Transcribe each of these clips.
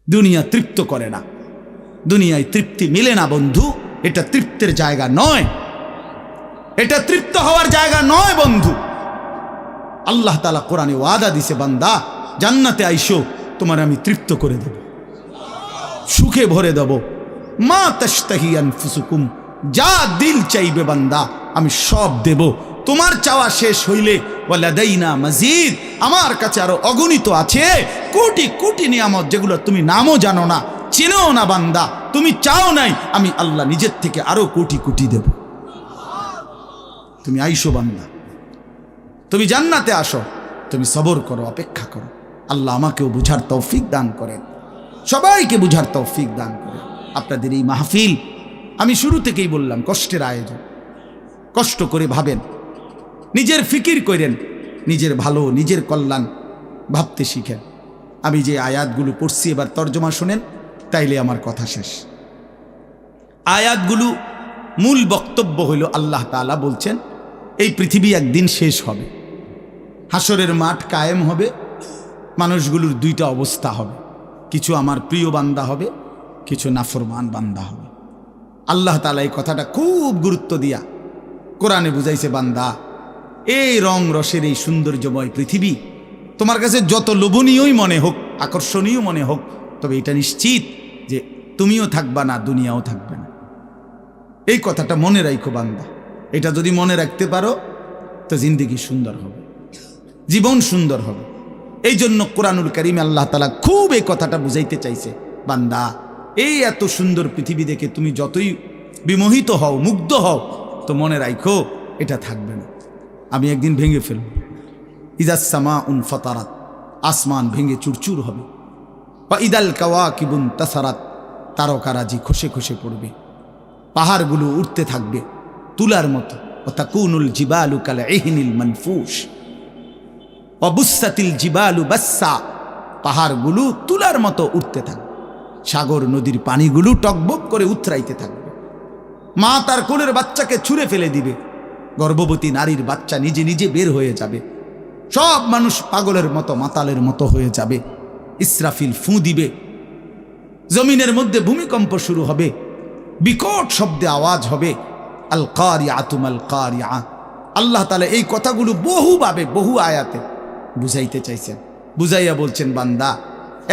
দুনিয়া তৃপ্ত করে না, দুনিয়ায় তৃপ্তি মিলে না বন্ধু। এটা তৃপ্তের জায়গা নয়, এটা তৃপ্ত হওয়ার জায়গা নয় বন্ধু। আল্লাহ তাআলা কোরআনে ওয়াদা দিছে, বান্দা জান্নাতে আইসো, তোমার আমি তৃপ্ত করে দেব, সুখে ভরে দেব। মা তাশতাহি আনফুসুকুম, যা দিল চাইবে বান্দা আমি সব দেব। তোমার চাওয়া শেষ হইলে ওয়ালাদাইনা মাজিদ, আমার কাছে আরো অগণিত আছে কোটি কোটি নিয়ামত, যেগুলো তুমি নামও জানো না, চেনেও না বান্দা। তুমি চাও নাই, আমি আল্লাহ নিজের থেকে আরো কোটি কোটি দেব। তুমি আইসো বান্দা, তুমি জান্নাতে আসো, তুমি সবর করো, অপেক্ষা করো। আল্লাহ আমাকেও বুঝার তৌফিক দান করেন, সবাইকে বুঝার তৌফিক দান করেন। আপনাদের এই মাহফিল আমি শুরু থেকেই বললাম কষ্টের আয়োজন। কষ্ট করে ভাবেন, নিজের ফিকির করেন, নিজের ভালো নিজের কল্যাণ ভাবতে শিখেন। আমি যে আয়াতগুলো পড়ছি এবার তর্জমা শোনেন, তাইলে আমার কথা শেষ। আয়াতগুলো মূল বক্তব্য হইল আল্লাহ তাআলা বলছেন এই পৃথিবী একদিন শেষ হবে, হাসরের মাঠ কায়েম হবে, মানুষগুলোর দুইটা অবস্থা হবে, কিছু আমার প্রিয় বান্দা হবে, কিছু নাফরমান বান্দা হবে। আল্লাহ তাআলা এই কথাটা খুব গুরুত্ব দিয়া কোরআনে বুঝাইছে, বান্দা এই রং রসের এই সৌন্দর্যময় পৃথিবী তোমার কাছে যত লোভনীয়ই মনে হোক, আকর্ষণীয় মনে হোক, তবে এটা নিশ্চিত যে তুমিও থাকবা না, দুনিয়াও থাকবে না। এই কথাটা মনে রাখো বান্দা। এটা যদি মনে রাখতে পারো তো জিন্দেগি সুন্দর হবে, জীবন সুন্দর হবে। এই জন্য কোরআনুল কারীমে আল্লাহ তাআলা খুব এই কথাটা বুঝাইতে চাইছে, বান্দা এই এত সুন্দর পৃথিবী দেখে তুমি যতই বিমোহিত হও, মুগ্ধ হও, তো মনে রাখো এটা থাকবে না, আমি একদিন ভেঙে ফেলব। ইদাস সামাউন ফাতারাত, আসমান ভেঙে চুরচুর হবে। বা ইদাল কাওয়াকিবুন তাসারাত, তারকারাজি খসে খসে পড়বে, পাহাড়গুলো উঠতে থাকবে তুলার মতো। ও তাকুনুল জিবালু কাল ইহনিল মানফুস, অবুসাতিল জিবালু বাসসা, পাহাড়গুলো তুলার মতো উঠতে থাকবে, সাগর নদীর পানিগুলো টকবক করে উথরাইতে থাকবে। মা তার কোলের বাচ্চাকে ছুঁড়ে ফেলে দিবে, গর্ভবতী নারীর বাচ্চা নিজে নিজে বের হয়ে যাবে, সব মানুষ পাগলের মতো মাতালের মতো হয়ে যাবে। ইসরাফিল ফু দিবে, জমিনের মধ্যে ভূমিকম্প শুরু হবে, বিকট শব্দে আওয়াজ হবে। আল কারিআতু মাল কারিআ। আল্লাহ তাআলা এই কথাগুলো বহুভাবে বহু আয়াতে বুঝাইতে চাইছেন, বুঝাইয়া বলছেন, বান্দা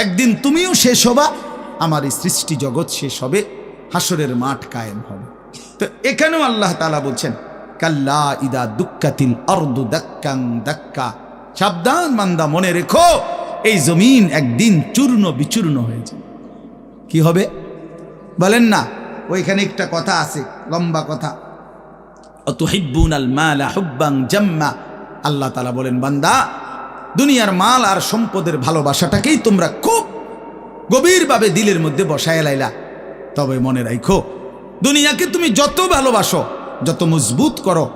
একদিন তুমিও শেষ হবা, আমার এই সৃষ্টি জগৎ শেষ হবে, হাসরের মাঠ কায়েম হবে। তো এখানেও আল্লাহ তাআলা বলছেন, কাল্লা ইদা দুক্কাতিল আরদু দাক্কান দাক্কা, সাবধান বান্দা, মনে রেখো এই জমিন একদিন চূর্ণ বিচূর্ণ হয়ে যাবে। কি হবে বলেন না? ওইখানে একটা কথা আছে, লম্বা কথা, অতুহিব্বুনাল মালা হুব্বান জাম্মা। আল্লাহ তাআলা বলেন, বান্দা দুনিয়ার মাল আর সম্পদের ভালোবাসাটাকেই তোমরা খুব গভীরভাবে দিলের মধ্যে বসায় লাইলা। তবে মনে রাখো, দুনিয়াকে তুমি যত ভালোবাসো, যত মজবুত করো,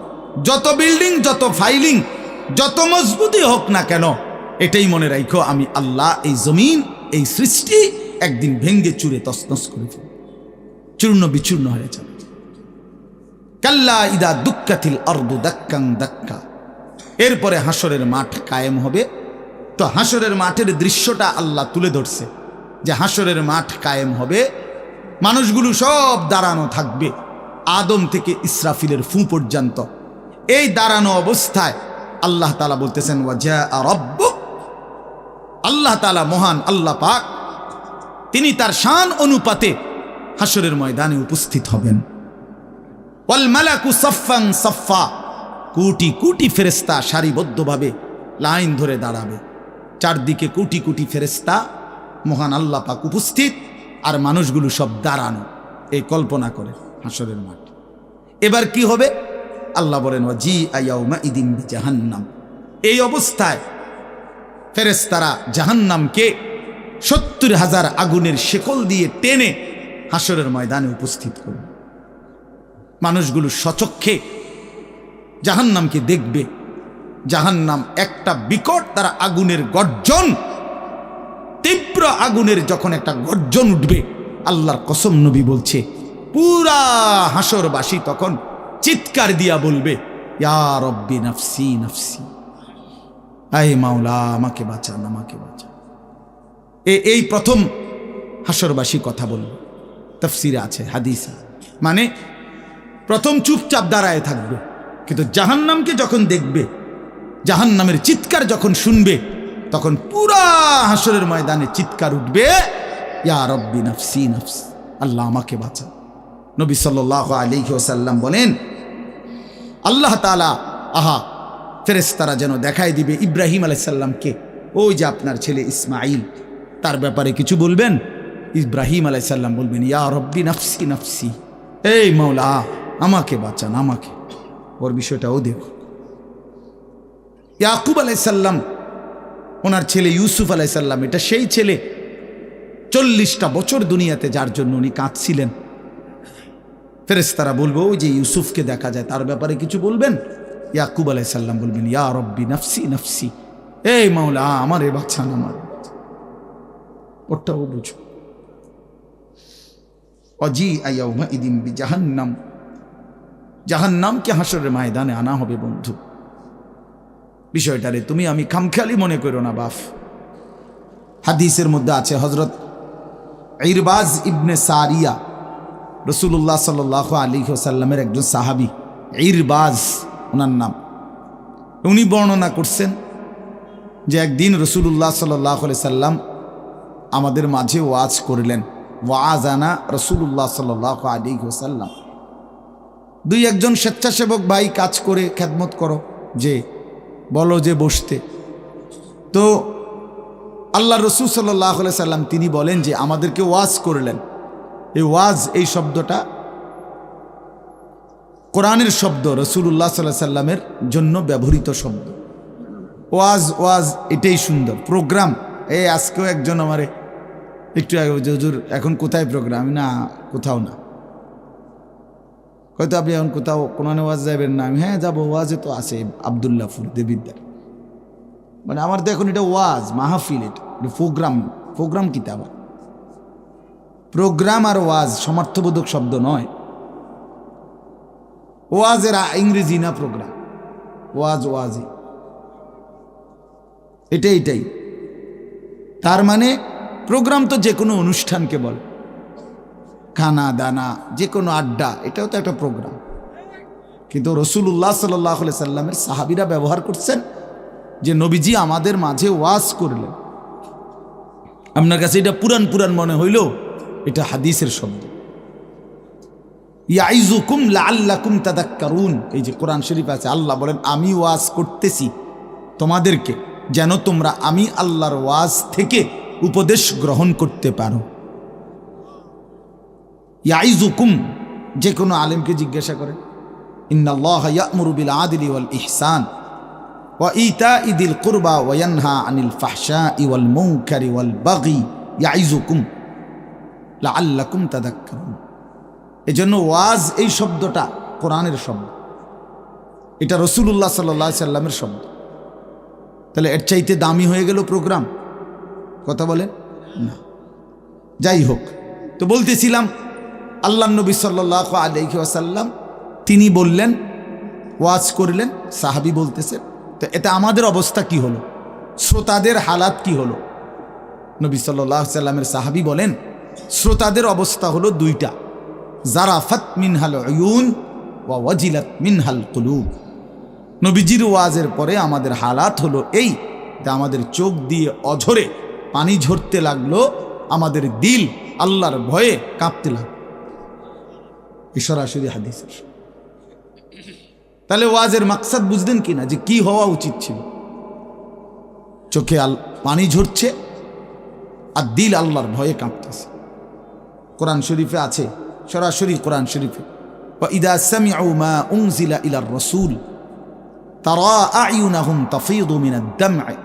যত বিল্ডিং, যত ফাইলিং, যত মজবুতই হোক না কেন, এটাই মনে রাখো আমি আল্লাহ এই জমিন, এই সৃষ্টি একদিন ভেঙ্গে চুরে তছনছ করে ফেলব, চূর্ণ বিচূর্ণ হয়ে যাবে। কাল্লা ইদা দুক্কাতিল আরদু দাক্কান দাক্কা। এরপরে হাসরের মাঠ কায়েম হবে। তো হাসরের মাঠের দৃশ্যটা আল্লাহ তুলে ধরছে যে হাসরের মাঠ কায়েম হবে, মানুষগুলো সব দাঁড়ানো থাকবে, আদম থেকে ইসরাফিলের ফু পর্যন্ত। এই দাঁড়ানো অবস্থায় আল্লাহ তাআলা বলতেছেন, ওয়াজা রাব্বুক, আল্লাহ তাআলা মহান আল্লাহ পাক, তিনি তার শান অনুপাতে হাসরের ময়দানে উপস্থিত হবেন। ওয়াল মালাকু সাফফান সাফফা, কোটি কোটি ফেরেশতা সারিবদ্ধভাবে লাইন ধরে দাঁড়াবে, চারদিকে কোটি কোটি ফেরেশতা, মহান আল্লাহ পাক উপস্থিত, আর মানুষগুলো সব দাঁড়ানো। এই কল্পনা করে হাসরের মাঠ। এবার কি হবে? আল্লাহ বলেন, ওয়াজিআ ইয়াউমা ইদিন বিজাহান্নাম। এই অবস্থায় ফেরেশতারা জাহান্নামকে ৭০,০০০ আগুনের শেকল দিয়ে টেনে হাসরের ময়দানে উপস্থিত করবে। মানুষগুলো সচক্ষে জাহান্নামকে দেখবে। জাহান্নাম একটা বিকট তারা আগুনের গর্জন, তীব্র আগুনের যখন একটা গর্জন উঠবে, আল্লাহর কসম নবী বলছে, পুরা হাসরবাসী তখন চিৎকার দিয়া বলবে, ইয়া রব্বি নাফসি নাফসি, আয় মাওলা আমাকে বাঁচান, আমাকে বাঁচান। এই প্রথম হাসরবাসী কথা বলবে, তাফসিরে আছে, হাদিসে। মানে প্রথম চুপচাপ দাঁড়ায় থাকবে, কিন্তু জাহান্নামকে যখন দেখবে, জাহান্নামের চিৎকার যখন শুনবে, তখন পুরা হাসরের ময়দানে চিৎকার উঠবে, ইয়া রব্বি নফসি নফসি, আল্লাহ আমাকে বাঁচা। নবী সাল্লাল্লাহু আলাইহি ওয়াসাল্লাম বলেন, আল্লাহ তাআলা ফেরেশতারা যেন দেখায় দিবে ইব্রাহিম আলাইহিস সালামকে, ওই যে আপনার ছেলে ইসমাঈল, তার ব্যাপারে কিছু বলবেন। ইব্রাহিম আলাইহিস সালাম বলবেন, ইয়া রব্বি নফসি নফসি, এই মাওলা আমাকে বাঁচান, আমাকে। ওর বিষয়টাও দেখো। ইয়াকুব আলাইহিস সালাম, ওনার ছেলে ইউসুফ আলাইহিস সালাম, এটা সেই ছেলে 40টা বছর দুনিয়াতে যার জন্য উনি কাঁদছিলেন। ফেরেশতারা বলবো, ওই যে ইউসুফকে দেখা যায়, তার ব্যাপারে কিছু বলবেন। ইয়াকুব আলাইহিস সালাম বলবেন, ইয়া রব্বি নফসি নফসি, এই মাওলা আমারে বাঁচান, আমার। ওটাও বুঝো। অজি আয়াউমা ইদিন বিজাহান্নাম, জাহান্নামকে হাসরের ময়দানে আনা হবে বন্ধু। বিষয়টারে তুমি আমি খামখেয়ালি মনে করো না বাপ। হাদিসের মধ্যে আছে, হযরত ইরবাজ ইবনে সারিয়া, রাসূলুল্লাহ সাল্লাল্লাহু আলাইহি ওয়াসাল্লামের একজন সাহাবী, ইরবাজ ওনার নাম। উনি বর্ণনা করছেন যে একদিন রাসূলুল্লাহ সাল্লাল্লাহু আলাইহি সাল্লাম আমাদের মাঝে ওয়াজ করলেন। ওয়াজানা রাসূলুল্লাহ সাল্লাল্লাহু আলাইহি ওয়াসাল্লাম। দুই একজন স্বেচ্ছাসেবক ভাই কাজ করে খেদমত করো, যে বলো যে বসতে। তো আল্লাহ রসুল সাল্লাল্লাহু আলাইহি সাল্লাম তিনি বলেন যে আমাদেরকে ওয়াজ করলেন। এই ওয়াজ, এই শব্দটা কোরআনের শব্দ, রাসূলুল্লাহ সাল্লাল্লাহু আলাইহি সাল্লামের জন্য ব্যবহৃত শব্দ। ওয়াজ ওয়াজ এটাই সুন্দর। প্রোগ্রাম, এই আজকেও একজন আমারে একটু আগে, হুজুর এখন কোথায় প্রোগ্রাম? না, কোথাও না। হয়তো আপনি এখন কোথাও কোরআনে ওয়াজ যাবেন না? আমি হ্যাঁ যাবো, ওয়াজে তো আছে আব্দুল্লাহপুর দেবিদ্দার। মানে আমার তো এখন এটা ওয়াজ মাহফিল, এটা প্রোগ্রাম। প্রোগ্রাম কি তা আবার? প্রোগ্রাম আর ওয়াজ সমার্থবোধক শব্দ নয়। ওয়াজের ইংরেজি না প্রোগ্রাম, ওয়াজ ওয়াজি, এটাই। তার মানে প্রোগ্রাম তো যে কোনো অনুষ্ঠানকে বলে, খানা দানা, যে কোনো আড্ডা, এটাও তো একটা প্রোগ্রাম। কিন্তু রাসূলুল্লাহ সাল্লাল্লাহু আলাইহি সাল্লামের সাহাবীরা ব্যবহার করছেন যে নবীজি আমাদের মাঝে ওয়াজ করলেন। আপনার কাছে এটা পুরান মনে হইল, এটা হাদিসের শব্দ। ইয়াইজুকুম লাআল্লাকুম তাযাক্কারুন, এই যে কোরআন শরীফ আছে, আল্লাহ বলেন আমি ওয়াজ করতেছি তোমাদেরকে যেন তোমরা আমি আল্লাহর ওয়াজ থেকে উপদেশ গ্রহণ করতে পারো। ইয়াইজুকুম, যে কোনো আলেমকে জিজ্ঞাসা করে, ইন্নাল্লাহা ইয়া'মুরু বিল আদলি ওয়াল ইহসান ওয়া ইতাই দিল কুরবা ওয়া ইয়ানহা আনিল ফাহশাই ওয়াল মুনকারি ওয়াল বাগি ইয়াইজুকুম লাআল্লাকুম তাযাক্কারুন। এজন্য ওয়াজ, এই শব্দটা কোরআনের শব্দ, এটা রাসূলুল্লাহ সাল্লাল্লাহু আলাইহি সাল্লামের শব্দ। তাহলে এর চাইতে দামি হয়ে গেল প্রোগ্রাম? কথা বলেন না। যাই হোক, তো বলতেছিলাম আল্লাহ নবী সাল্লাল্লাহু আলাইহি ওয়াসাল্লাম তিনি বললেন, ওয়াজ করলেন, সাহাবী বলতেছেন। তো এতে আমাদের অবস্থা কি হলো, শ্রোতাদের হালাত কি হলো? নবী সাল্লাল্লাহু আলাইহি সাল্লামের সাহাবী বলেন, শ্রোতাদের অবস্থা হলো দুইটা, জারাফাত মিনহাল উয়ুন ওয়া ওয়াজিলাত মিনহাল কুলুব। নবীজির ওয়াজের পরে আমাদের হালাত হলো এই, যে আমাদের চোখ দিয়ে অঝরে পানি ঝরতে লাগলো, আমাদের দিল আল্লাহর ভয়ে কাঁপতে লাগলো। এই সরাসরি হাদিসের। তাহলে ওয়াজের মাকসাদ বুঝলেন কিনা, যে কি হওয়া উচিত ছিল? চোখে পানি ঝরছে আর দিল আল্লাহর ভয়ে কাঁপতেছে। কোরআন শরীফে আছে, সরাসরি কোরআন শরীফে, ওয়া ইযা সামিউ মা উনজিলা ইলার রাসূল তারা আ'য়ুনাহুম তাফীদু মিনাদ দাম'i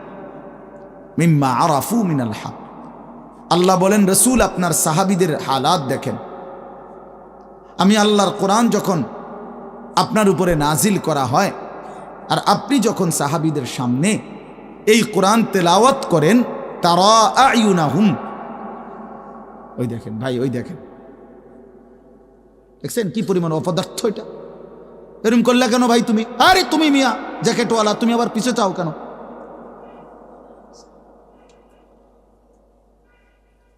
মিম্মা আরাফু মিনাল হক। আল্লাহ বলেন, রাসূল আপনার সাহাবীদের হালাত দেখেন। আমি আল্লাহর কোরআন যখন আপনার উপরে নাজিল করা হয়, আর আপনি যখন সাহাবীদের সামনে এই কোরআন তেলাওয়াত করেন, তারা আ'য়ুনাহুম, ওই দেখেন ভাই, ওই দেখেন, দেখছেন কি পরিমাণ অপদার্থ এটা? এরকম করলে কেন ভাই তুমি? আরে তুমি মিয়া জ্যাকেটওয়ালা, তুমি আবার পিছে চাও কেন?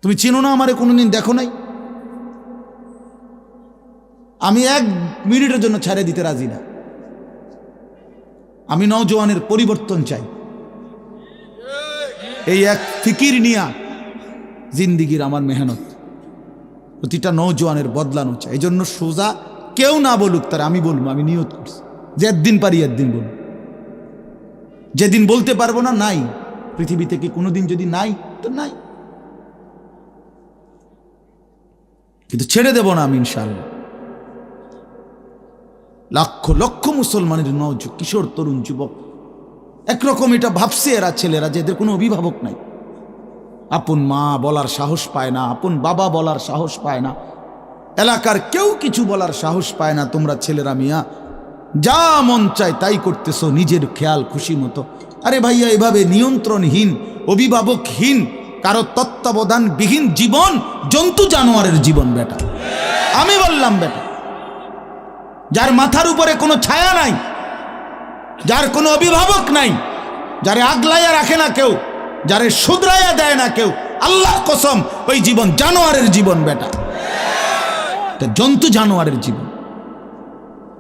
তুমি চিনো না আমারে, কোনোদিন দেখো নাই? আমি 1 মিনিটের জন্য ছেড়ে দিতে রাজি না। আমি নওজোয়ানের পরিবর্তন চাই। এই এক ফিকির নিয়া জিন্দিগির আমার মেহনত, প্রতিটা নওজোয়ানের বদলানো চাই। এই জন্য সোজা কেউ না বলুক, তার আমি বলবো, আমি নিয়ত করছি যে একদিন পারি একদিন বলবো। যেদিন বলতে পারবো না, নাই। পৃথিবী থেকে কোনোদিন যদি নাই তো নাই, কিন্তু ছেড়ে দেব না আমি ইনশাআল্লাহ। লক্ষ লক্ষ মুসলমানের কিশোর তরুণ যুবক একরকম এটা ভাবছে, এরা ছেলেরা যে এদের কোনো অভিভাবক নাই, আপন মা বলার সাহস পায় না, আপন বাবা বলার সাহস পায় না, এলাকার কেউ কিছু বলার সাহস পায় না। তোমরা ছেলেরা মিয়া যা মন চায় তাই করতেছো নিজের খেয়াল খুশি মতো। আরে ভাইয়া, এভাবে নিয়ন্ত্রণহীন, অভিভাবকহীন, কারো তত্ত্বাবধানবিহীন জীবন জন্তু জানোয়ারের জীবন বেটা। আমি বললাম বেটা, যার মাথার উপরে কোনো ছায়া নাই, যার কোনো অভিভাবক নাই, যারে আগলাইয়া রাখে না কেউ, যারে শুধরাইয়া দেয় না কেউ, আল্লাহর কসম ওই জীবন জানোয়ারের জীবন বেটা, জন্তু জানোয়ারের জীবন।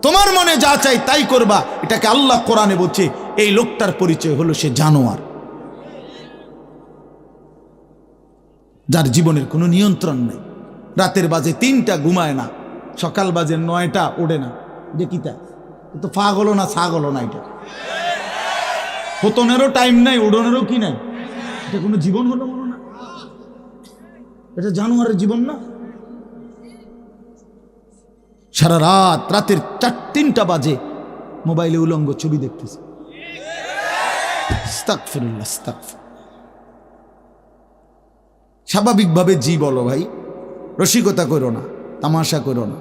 তোমার মনে যা চাই তাই করবা, এটাকে আল্লাহ কোরআনে বলছে এই লোকটার পরিচয় হলো সে জানোয়ার, যার জীবনের কোনো নিয়ন্ত্রণ নেই। রাতের বাজে 3টা ঘুমায় না, সকাল বাজে 9টা ওঠে না। দেখিতা তো পাগল না ছাগল না, এটা পতনেরও টাইম নাই, উড়নেরও কি নাই। এটা কোনো জীবন হলো বলো না? এটা জানোয়ারের জীবন না? সারা রাত, রাতের 3টা বাজে মোবাইলে উলঙ্গ ছবি দেখতেছে। আস্তাগফিরুল্লাহ, আস্তাগফিরুল্লাহ। স্বাভাবিকভাবে জি বলো ভাই, রসিকতা করো না, তামাশা করো না,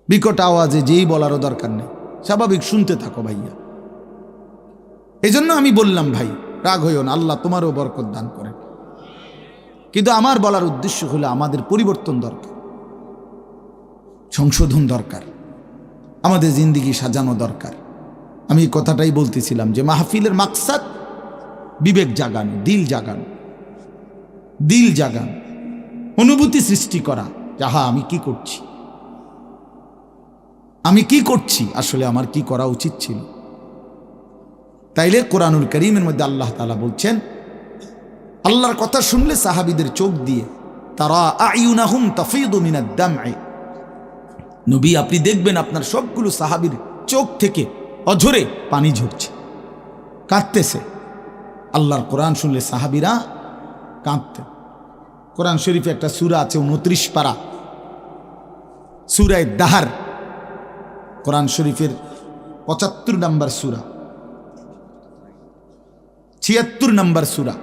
বিকট আওয়াজে যেই বলারও দরকার নেই, স্বাভাবিক শুনতে থাকো ভাইয়া। এই জন্য আমি বললাম ভাই, রাগ হইও না, আল্লাহ তোমারও বরকত দান করেন। কিন্তু আমার বলার উদ্দেশ্য হলো আমাদের পরিবর্তন দরকার, সংশোধন দরকার, আমাদের জিন্দিগি সাজানো দরকার। আমি এই কথাটাই বলতেছিলাম যে মাহফিলের মাকসাদ বিবেক জাগানো, দিল জাগানো, দিল জাগানো, অনুভূতি সৃষ্টি করা। যাহা আমি কি করছি, আমি কি করছি, আসলে আমার কি করা উচিত ছিল। তাইলে কোরআনুল কারীমের মধ্যে আল্লাহ তাআলা বলছেন, আল্লাহর কথা শুনলে সাহাবীদের চোখ দিয়ে তারা আয়ুনাহুম তাফিদু মিনাদ দাম'i, নবী আপনি দেখবেন আপনার সবগুলো সাহাবীর চোখ থেকে অঝরে পানি ঝরছে, কাঁদতেছে। আল্লাহর কোরআন শুনলে সাহাবীরা কাঁদতেন। কোরআন শরীফে একটা সূরা আছে 29 পারা, সূরা দাহার, কোরআন শরীফের 75 নম্বর সূরা, 76 নম্বর সূরা।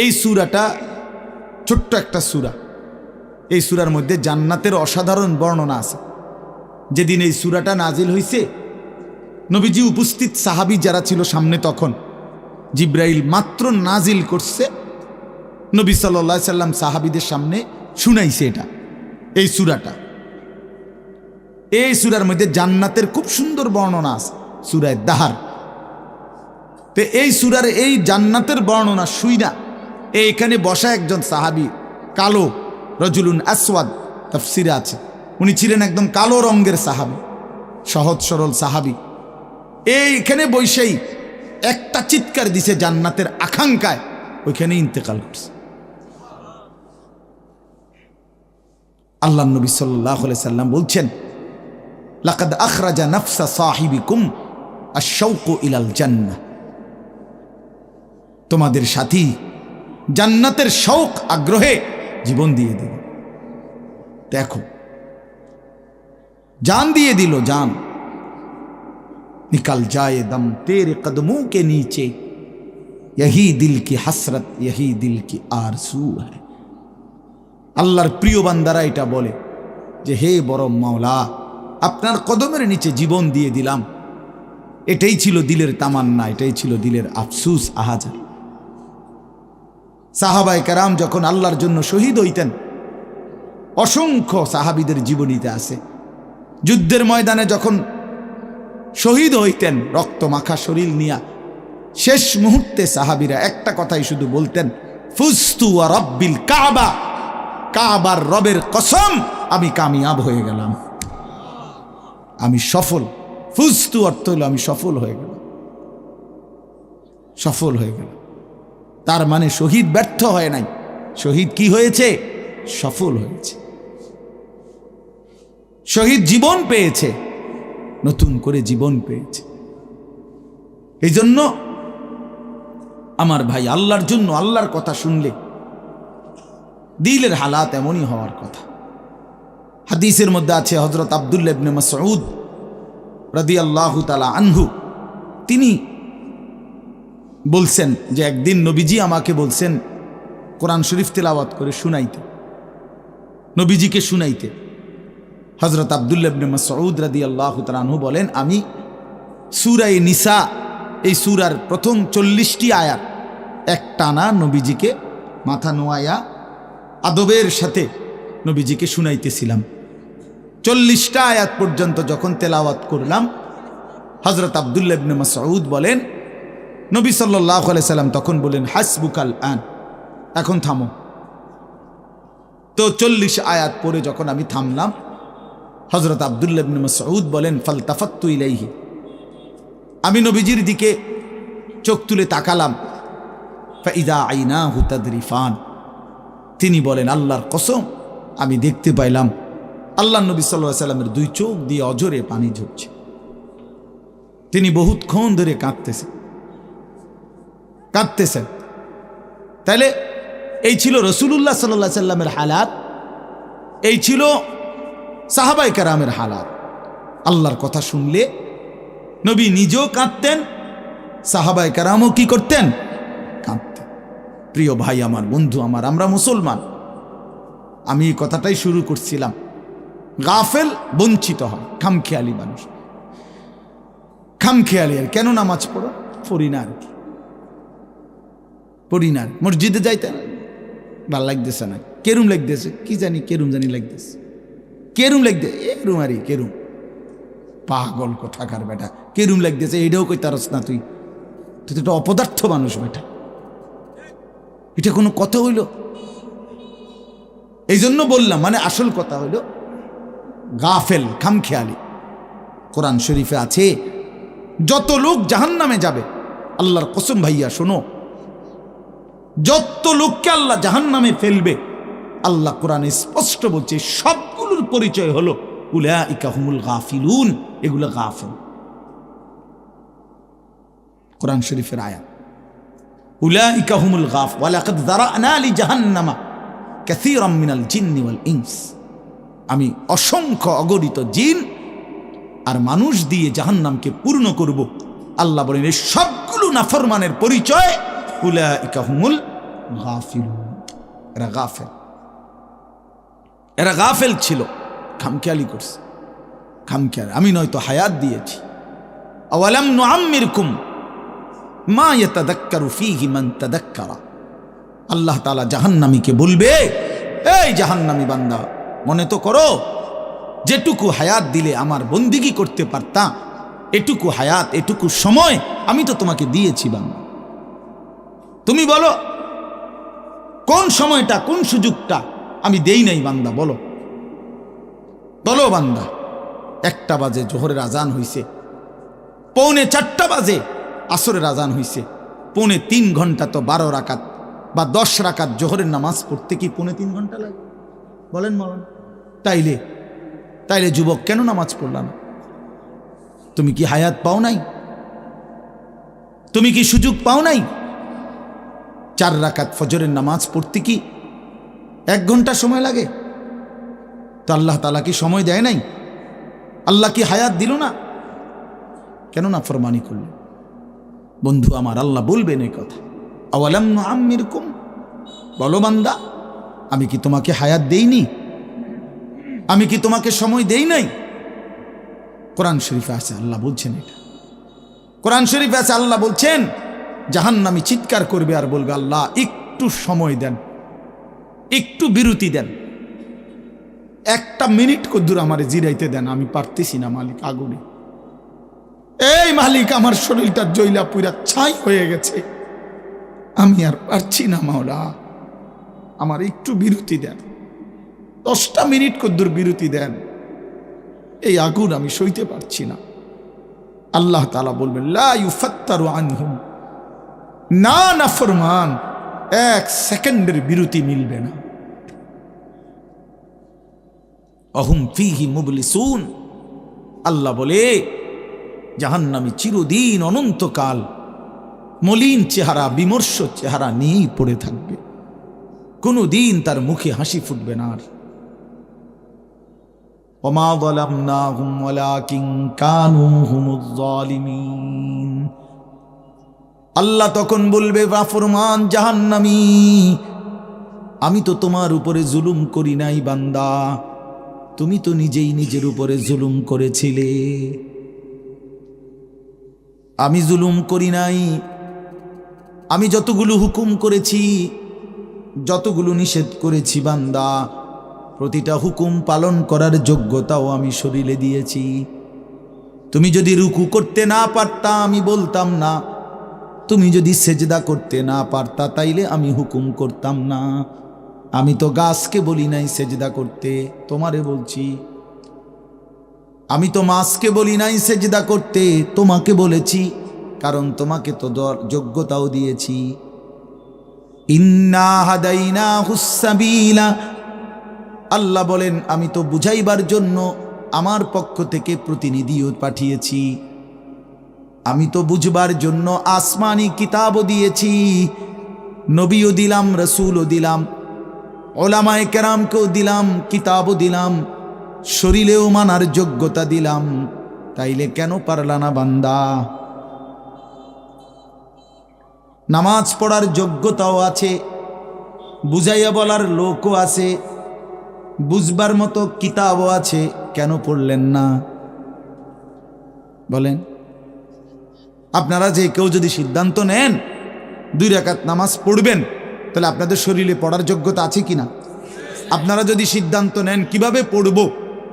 এই সূরাটা ছোট্ট একটা সূরা। এই সূরার মধ্যে জান্নাতের অসাধারণ বর্ণনা আছে। যেদিন এই সূরাটা নাজিল হয়েছে, নবীজি উপস্থিত সাহাবী যারা ছিল সামনে, তখন জিব্রাইল মাত্র নাজিল করছে, নবী সাল্লাল্লাহু আলাইহি সাল্লাম সাহাবীদের সামনে শুনাইছে এটা, এই সূরাটা। এই সূরার মধ্যে জান্নাতের খুব সুন্দর বর্ণনা আছে, সূরা দাহার। তো এই সূরার এই জান্নাতের বর্ণনা শুইনা এইখানে বসা একজন সাহাবী, কালো, রজুলুন আসওয়াদ তাফসিরে আছে, উনি ছিলেন একদম কালো রঙের সাহাবী, সহজ সরল সাহাবী। এইখানে বসেই একটা চিৎকার দিছে জান্নাতের আকাঙ্ক্ষায়, ওইখানে ইন্তেকাল করছে। আল্লাহ নবী সাল্লাল্লাহু আলাইহি সাল্লাম বলছেন, লাকাদ আখরাজা নাফসা সাহিবিকুম আশ-শাওকু ইলাল জান্নাহ, তোমাদের সাথী জান্নাতের শৌক আগ্রহে জীবন দিয়ে দিল। দেখো, जान दिए दिलो जान, निकल जाए दम तेरे कदमों के नीचे, यही दिल की हसरत यही दिल की आरज़ू है। আল্লাহর প্রিয় বান্দারা এটা বলে যে হে বড় মাওলা, আপনার কদমের নিচে জীবন দিয়ে দিলাম। এটাই ছিল দিলের তামান্না, এটাই ছিল দিলের আফসুস, আহাজার। সাহাবায়ে কেরাম যখন আল্লাহর জন্য শহীদ হইতেন, অসংখ্য সাহাবীদের জীবনীতে আছে, যুদ্ধের ময়দানে যখন শহীদ হইতেন রক্ত মাখা শরীর নিয়া, শেষ মুহূর্তে সাহাবীরা একটা কথাই শুধু বলতেন, ফুজতু ওয়া রাব্বিল কাবা, কাবার রবের কসম আমি কামিয়াব হয়ে গেলাম, আমি সফল। ফুজতু অর্থ হলো আমি সফল হয়ে গেলাম, সফল হয়ে গেলাম। তার মানে শহীদ ব্যর্থ হয় নাই, শহীদ কি হয়েছে? সফল হয়েছে। শহীদ জীবন পেয়েছে, নতুন করে জীবন পেয়েছে। এই জন্য আমার ভাই, আল্লাহর জন্য আল্লাহর কথা শুনলে দিলের হালাত এমনই হওয়ার কথা। হাদিসের মধ্যে আছে হযরত আব্দুল্লাহ ইবনে মাসউদ রাদিয়াল্লাহু তাআলা আনহু, তিনি বলছেন যে একদিন নবীজি আমাকে বলছেন কোরআন শরীফ তেলাওয়াত করে শুনাইতে, নবীজিকে শুনাইতে। হযরত আব্দুল্লাহ ইবনে মাসউদ রাদিয়াল্লাহু তাআলা আনহু বলেন, আমি সূরা নিসা, এই সূরার প্রথম 40টি আয়াত একটানা নবীজিকে মাথা নোয়াইয়া আদবের সাথে নবীজিকে শুনাইতেছিলাম। 40টা আয়াত পর্যন্ত যখন তেলাওয়াত করলাম, হযরত আব্দুল্লাহ ইবনে মাসউদ বলেন, নবী সাল্লাল্লাহু আলাইহি সাল্লাম তখন বলেন, হাসবুকাল আন, এখন থামো। তো 40 আয়াত পরে যখন আমি থামলাম, হযরত আব্দুল্লাহ ইবনে মাসউদ বলেন, ফালতাফাত্তু ইলাইহি, আমি নবীজির দিকে চোখ তুলে তাকালাম, ফাইদা আইনাহু তাদরিফান, তিনি বলেন, আল্লাহর কসম আমি দেখতে পাইলাম আল্লাহ নবী সাল্লাল্লাহু আলাইহি সাল্লামের দুই চোখ দিয়ে অজরে পানি ঝরছে। তিনি বহুতক্ষণ ধরে কাঁদতেছেন। তাহলে এই ছিল রাসূলুল্লাহ সাল্লাল্লাহু আলাইহি সাল্লামের হালাত, এই ছিল সাহাবায়ে কেরামের হালাত। আল্লাহর কথা শুনলে নবী নিজেও কাঁদতেন, সাহাবায়ে কেরামও কি করতেন? কাঁদতেন। প্রিয় ভাই আমার, বন্ধু আমার, আমরা মুসলমান। আমি এই কথাটাই শুরু করছিলাম, গাফেল বঞ্চিত হয়, খামখেয়ালি মানুষ, খামখেয়ালি। আর কেন নামাজ পড়ো? পড়ি না, আর কি পড়ি না। মসজিদে যাইতে ভাল লাগতেছে না, কেরুম লাগতেছে, কি জানি কেরুম জানি লাগতেছে, কেরুম লাগতে এরুম আরি কেরুম, পাগল কোথাকার বেটা, কেরুম লাগতেছে এইটাও কই তারস না, তুই তো একটা অপদার্থ মানুষ বেটা, এটা কোনো কথা হইল? এই জন্য বললাম, মানে আসল কথা হইল গাফেল, খামখেয়ালি। কোরআন শরীফে আছে যত লোক জাহান্নামে যাবে, আল্লাহর কসম ভাইয়া শোনো, যত লোককে আল্লাহ জাহান্নামে ফেলবে, আল্লাহ কোরআনে স্পষ্ট বলছে সবগুলোর পরিচয় হলো উলাইকা হুমুল গাফিলুন, এগুলো গাফেল। কোরআন শরীফের আয়াত, উলাইকা হুমুল গাফ ওয়ালাকাদ যারানা লি জাহান্নামা কাসীরাম মিনাল জিন্নি ওয়াল ইনস, আমি অসংখ্য অগণিত জিন আর মানুষ দিয়ে জাহান্নামকে পূর্ণ করব। আল্লাহ বলেন এই সবগুলো নাফরমানের পরিচয় উলাইকা হুমুল গাফিলুন, এরা গাফেল, এরা গাফেল ছিল, খামখেয়ালি করছে, খামখেয়াল। আমি নয়তো হায়াত দিয়েছি, আওয়ালাম নুআম্মিরকুম মা ইয়াতাযাক্কারু ফীহি মান তাযাক্কারা। আল্লাহ তাআলা জাহান্নামীকে বলবে, এই জাহান্নামী বান্দা, মনে তো করো যেটুকু হায়াত দিলে আমার বন্দিগি করতে পারতাম, এটুকু হায়াত, এটুকু সময় আমি তো তোমাকে দিয়েছি বান্দা। তুমি বলো কোন সময়টা, কোন সুযোগটা আমি দেই নাই বান্দা, বলো বলো বান্দা। 1টা বাজে জোহরের আজান হইছে, 3:45 বাজে আসরের আজান হইছে, 3.5 ঘন্টা তো 12 রাকাত বা 10 রাকাত জোহরের নামাজ পড়তে কি 3.5 ঘন্টা লাগে? বলেন বলেন। তাইলে যুবক কেন নামাজ পড়লা না? তুমি কি হায়াত পাও নাই? তুমি কি সুযোগ পাও নাই? 4 রাকাত ফজরের নামাজ পড়তে কি 1 ঘন্টা সময় লাগে? তো আল্লাহ তাআলা কি সময় দেয় নাই? আল্লাহ কি হায়াত দিল না? কেন না ফরমানি করলেন? বন্ধু আমার, আল্লাহ বলবেন এই কথা, আওয়ালাম নুআম্মিরকুম, বলো বান্দা আমি কি তোমাকে হায়াত দেইনি? আমি কি তোমাকে সময় দেই নাই? কোরআন শরীফে আছে আল্লাহ বলছেন এটা। কোরআন শরীফে আছে আল্লাহ বলছেন জাহান্নামী চিৎকার করবে আর বলবে, আল্লাহ একটু সময় দেন, একটু বিরতি দেন, 1টা মিনিট কদ্দুর আমারে জিরাইতে দেন, আমি পারতেছি না মালিক, আগুনে এই মালিক, আমার শরীরটা জইলা পুরা ছাই হয়ে গেছে, আমি আর পারছি না মাওলা, আমার একটু বিরতি দেন, 10টা মিনিট কদ্দুর বিরতি দেন, এই আগুন আমি সইতে পারছি না। আল্লাহ তাআলা বলবেন লা ইউফাত্তারু আনহুম, না নাফরমান, 1 সেকেন্ডের বিরতি মিলবে না। অহুম ফীহি মুবলিসুন, আল্লাহ বলে জাহান্নামী চিরদিন অনন্তকাল মলিন চেহারা, বিমর্ষ চেহারা নিয়েই পড়ে থাকবে, কোনদিন তার মুখে হাসি ফুটবে না। আর ওমা যালামনাহুম ওয়ালাকিন কানু হুমুজ জালিমিন, আল্লাহ তখন বলবে নাফরমান জাহান্নামী, আমি তো তোমার উপরে জুলুম করি নাই বান্দা, তুমি তো নিজেই নিজের উপরে জুলুম করেছিলে, আমি জুলুম করি নাই। আমি যতগুলো হুকুম করেছি, যতগুলো নিষেধ করেছি বান্দা, প্রতিটা হুকুম পালন করার যোগ্যতাও আমি শরীরে দিয়েছি। তুমি যদি রুকু করতে না পারতা আমি বলতাম না, তুমি যদি সেজদা করতে না পারতা তাইলে আমি হুকুম করতাম না। আমি তো গাছকে বলি নাই সেজদা করতে, তোমারে বলছি। আমি তো মাছকে বলি নাই সেজদা করতে, তোমাকে বলেছি, কারণ তোমাকে তো যোগ্যতাও দিয়েছি। ইন্না হাদাইনাহুস সাবিলা, আল্লাহ বলেন আমি তো বুঝাইবার জন্য আমার পক্ষ থেকে প্রতিনিধিও পাঠিয়েছি, আমি তো বুঝবার জন্য আসমানি কিতাবও দিয়েছি, নবীও দিলাম, রসুলও দিলাম, ওলামায়ে কেরামকেও দিলাম, কিতাবও দিলাম, শরীরেও মানার যোগ্যতা দিলাম, তাইলে কেন পারলা না বান্দা? নামাজ পড়ার যোগ্যতাও আছে, বুঝাইয়া বলার লোকও আছে, বুঝবার মতো কিতাবও আছে, কেন পড়লেন না বলেন? আপনারা যে কেউ যদি সিদ্ধান্ত নেন 2 রাকাত নামাজ পড়বেন, তাহলে আপনাদের শরীরে পড়ার যোগ্যতা আছে কিনা? আপনারা যদি সিদ্ধান্ত নেন কিভাবে পড়ব,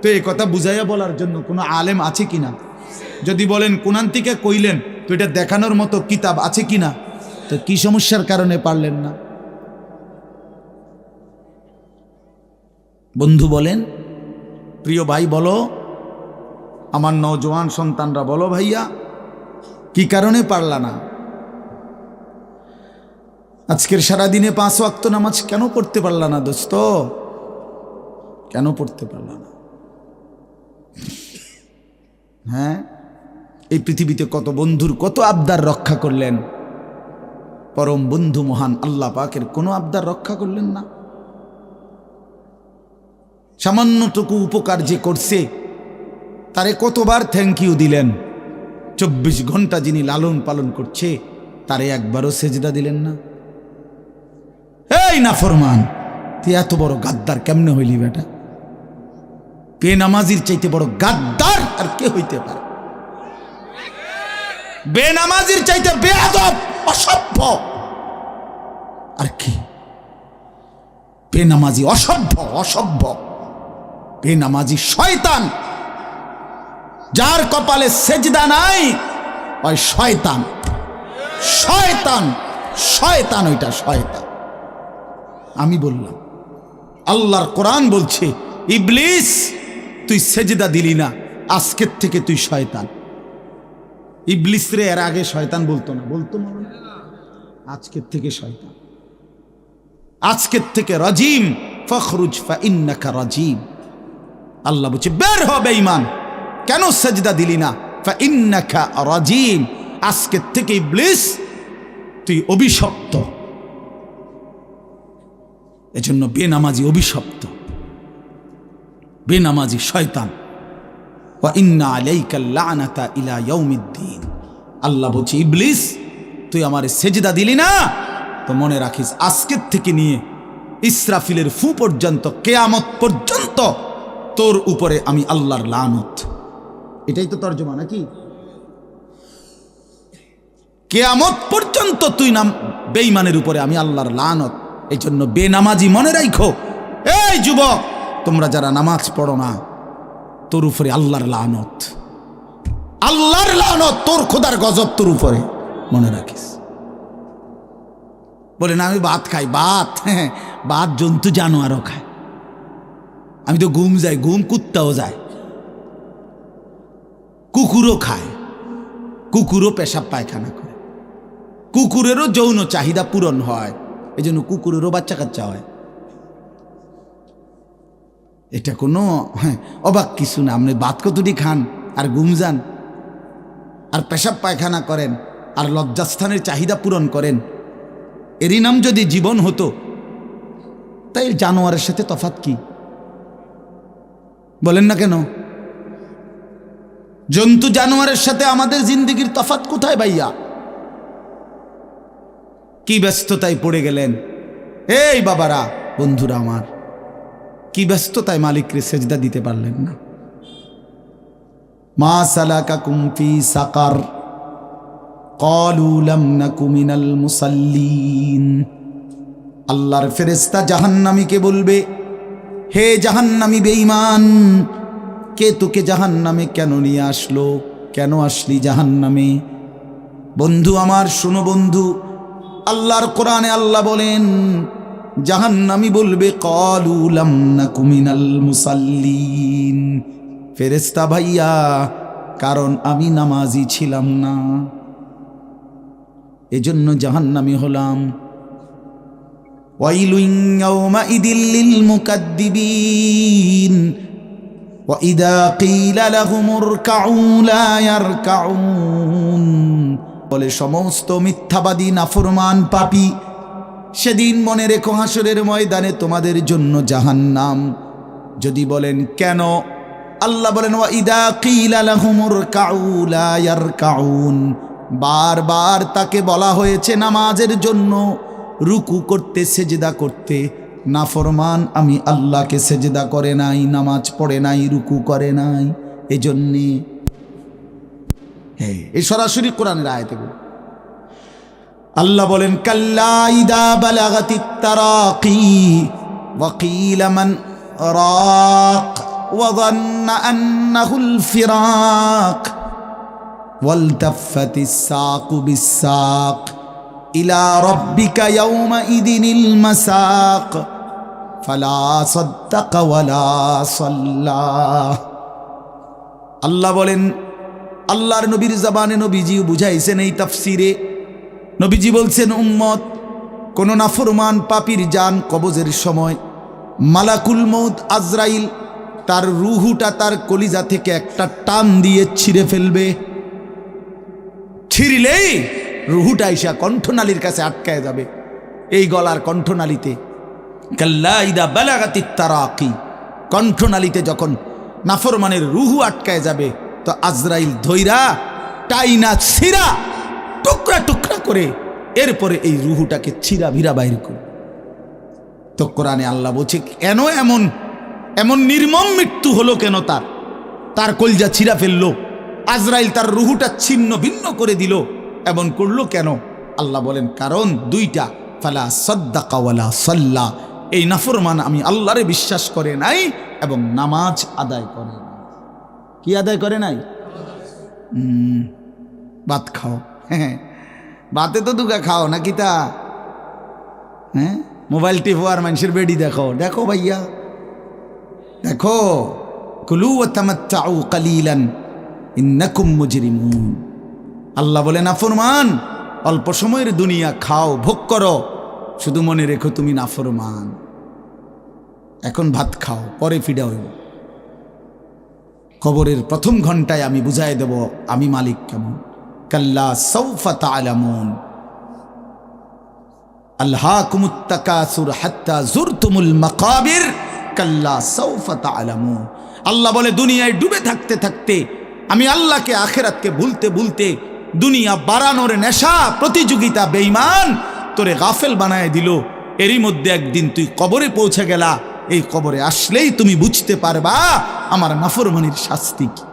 তো এই কথা বুঝাইয়া বলার জন্য কোনো আলেম আছে কিনা? যদি বলেন কোরআন থেকে কইলেন, তো এটা দেখানোর মতো কিতাব আছে কিনা? তো কি সমস্যার কারণে পারলেন না? বন্ধু বলেন, প্রিয় ভাই বলো, আমার নওজোয়ান সন্তানরা বলো, ভাইয়া কি কারণে পারলা না? আজকের সারাদিনে 5 ওয়াক্ত নামাজ কেন পড়তে পারলা না দোস্ত? কেন পড়তে পারলা না? হ্যাঁ, এই পৃথিবীতে কত বন্ধুর কত আবদার রক্ষা করলেন, পরম বন্ধু মহান আল্লাহ পাকের কোনো আবদার রক্ষা করলেন না। সামান্যটুকু উপকার যে করছে তারে কতবার থ্যাংক ইউ দিলেন। 24 ঘন্টা যিনি লালন পালন করছে তারে একবারও সেজদা দিলেন না। এই নাফরমান, তুই এত বড় গাদ্দার কেমনে হইলি বেটা? বেনামাজির চাইতে বড় গাদ্দার আর কে হইতে পারে? বেনামাজির চাইতে বেয়াদব, অসভ্য আর কি? বেনামাজি অসভ্য, অসভ্য বেনামাজি শয়তান, যার কপালে সেজদা নাই ওই শয়তান, শয়তান, শয়তান, ওইটা শয়তান। আমি বললাম, আল্লাহর কোরআন বলছে, ইবলিস তুই সেজদা দিলি না, আজকের থেকে তুই শয়তান। ইবলিস রে এর আগে শয়তান বলতো না, বলতো না, আজকের থেকে শয়তান, আজকের থেকে রাজিম, ফখরুজ ফা ইন্নাকা রাজিম। আল্লাহ বলছে বের হ বেঈমান, কেন সেজদা দিলি না? ফা ইন্নাকা রাজিম, আজকের থেকে ইবলিস তুই অভিশপ্ত। এজন্য বেনামাজি অভিশপ্ত, বেনামাজি শয়তান। ওয়া ইন্না আলাইকা লানাতা ইলা ইয়াউমিদ্দিন। আল্লাহ বলছে ইবলিস তুই আমারে সেজদা দিলি না, তো মনে রাখিস আজকের থেকে নিয়ে ইসরাফিলের ফু পর্যন্ত, কিয়ামত পর্যন্ত তোর উপরে আমি আল্লাহর লানত। এটাই তো তর্জমা নাকি? কিয়ামত পর্যন্ত তুই নাম বেঈমানের উপরে আমি আল্লাহর লানত। এই জন্য বেনামাজি মনে রাখো, এই যুবক তোমরা যারা নামাজ পড়ো না, তোর উপরে আল্লাহর লানত। আল্লাহর লানত, তোর খোদার গজব তোর উপরে, মনে রাখিস। বলে না আমি ভাত খাই, ভাত, হ্যাঁ ভাত জন্তু জানোয়ারও খায়। আমি তো ঘুম যাই, ঘুম কুত্তাও যায়, কুকুরও খায়, কুকুরও পেশাব পায়খানা করে, কুকুরেরও যৌন চাহিদা পূরণ হয়, এই জন্য কুকুরেরও বাচ্চা কাচ্চা হয়। এটা কোনো অবাক কিছু না। আপনি ভাত কতটি খান আর ঘুম যান আর পেশাব পায়খানা করেন আর লজ্জাস্থানের চাহিদা পূরণ করেন, এরই নাম যদি জীবন হতো, তাই জানোয়ারের সাথে তফাৎ কি? বলেন না কেন? জন্তু জানোয়ারের সাথে আমাদের জিন্দেগির তফাৎ কোথায় ভাইয়া? কি ব্যস্ততায় পড়ে গেলেন এই বাবারা, বন্ধুরা আমার, কি ব্যস্ততায় মালিককে সেজদা দিতে পারলেন না। মা সালাকাকুম ফি সাকার ক্বালু লাম নাকু মিনাল মুসাল্লিন। আল্লাহর ফেরেশতা জাহান্নামীকে বলবে, হে জাহান্নামী বেঈমান, কে তোকে জাহান্নামে কেন নিয়ে আসলো? কেন আসলি জাহান্নামে? বন্ধু আমার শোনো বন্ধু, আল্লাহর কোরআনে আল্লাহ বলেন জাহান্নামী বলবে ক্বালু লাম নাকু মিনাল মুসাল্লিন, ফেরেশতা ভাইয়া কারণ আমি নামাজি ছিলাম না, এজন্য জাহান্নামী হলাম। ওয়াইলুন ইয়াওমাইদিল লিল মুকাদ্দিবিন ওয়া ইযা ক্বিলা লাহুমুর কাউ লা ইয়ারকাউন। বলে সমস্ত মিথ্যাবাদী নাফরমান পাপী, সেদিন মনে রেখো হাসরের ময়দানে তোমাদের জন্য জাহান্নাম। যদি বলেন কেন, আল্লাহ বলেন ওয়া ইযা ক্বিলা লাহুমুর কাউ লা ইয়ারকাউন, বারবার তাকে বলা হয়েছে নামাজের জন্য, রুকু করতে, সেজদা করতে, নাফরমান আমি আল্লাহকে সেজদা করে নাই, নামাজ পড়ে নাই, রুকু করে নাই, এজন্যে এই সরাসরি কোরআনের আয়াতে আল্লাহ বলেন কাল্লা ইদা বালাগাতিত তারাকি ওয়া কিলা মান রাক ওয়া যান্না আন্নাহুল ফিরাক ওয়ালতাফাতিস সাকু বিস-সাক ইলা রাব্বিকা ইয়াওমাইদিনিল মাসাক ফালা সাদ্দাকা ওয়ালা সাল্লা। আল্লাহ বলেন, আল্লাহর নবীর জবানে নবীজি বুঝাইছেন এই তাফসিরে, নবীজি বলছেন উম্মত, কোন নাফরমান পাপীর জান কবজের সময় মালাকুল মউত আজরাইল তার রুহুটা তার কলিজা থেকে একটা টান দিয়ে ছিঁড়ে ফেলবে। ছিঁড়লেই রুহুটা এসে কণ্ঠনালীর কাছে আটকায় যাবে, এই গলার কণ্ঠনালীতে। কাল্লা ইদা বালাগাতিত তারাকি, কণ্ঠনালীতে যখন নাফরমানের রুহু আটকায় যাবে, তো আজরাইল ধৈরা টাইনা ছিঁড়া টুকরা টুকরা করে এরপরে এই রুহুটাকে ছিঁড়া ভিড়া বাইর করে। তো কোরআনে আল্লাহ বলছে কেন এমন এমন নির্মম মৃত্যু হলো কেন? তার কলজা ছিঁড়া ফেললো, আজরাইল তার রুহুটা ছিন্ন ভিন্ন করে দিল, এমন করলো কেন? আল্লাহ বলেন কারণ দুইটা, ফালা সাদ্দাকা ওয়ালা সাল্লা, এই নাফরমান আমি আল্লাহরে বিশ্বাস করে নাই এবং নামাজ আদায় করে নাই। কি আদায় করে নাই? ভাত খাও, হ্যাঁ ভাতে তো দুগা খাও নাকি তা? হ্যাঁ মোবাইল টিপো আর মানুষের বেডি দেখো, দেখো ভাইয়া দেখো, কুলু ওয়া তামাত্তাউ কালিলান ইন্নাকুম মুজরিমুন। আল্লাহ বলে নাফরমান অল্প সময়ের দুনিয়া খাও, ভোগ করো, শুধু মনে রেখো তুমি নাফরমান। এখন ভাত খাও, পরে ফিডা হইব। কবরের প্রথম ঘন্টায় আমি বুঝাই দেব আমি মালিক কেমন। কাল্লা সাউফা তা'লামুন আলহাকুমুত তাকাসুর হাত্তা যুরতুমুল মাকাবির কাল্লা সাউফা তা'লামুন। আল্লাহ বলে দুনিয়ায় ডুবে থাকতে থাকতে আমি আল্লাহকে আখিরাতকে ভুলতে ভুলতে দুনিয়া বাড়ানোর নেশা প্রতিযোগিতা বেঈমান তোরে গাফেল বানায় দিল। এরই মধ্যে একদিন তুই কবরে পৌঁছে গেলা, এই কবরে আসলেই তুমি বুঝতে পারবা আমার নাফরমানির শাস্তি কি।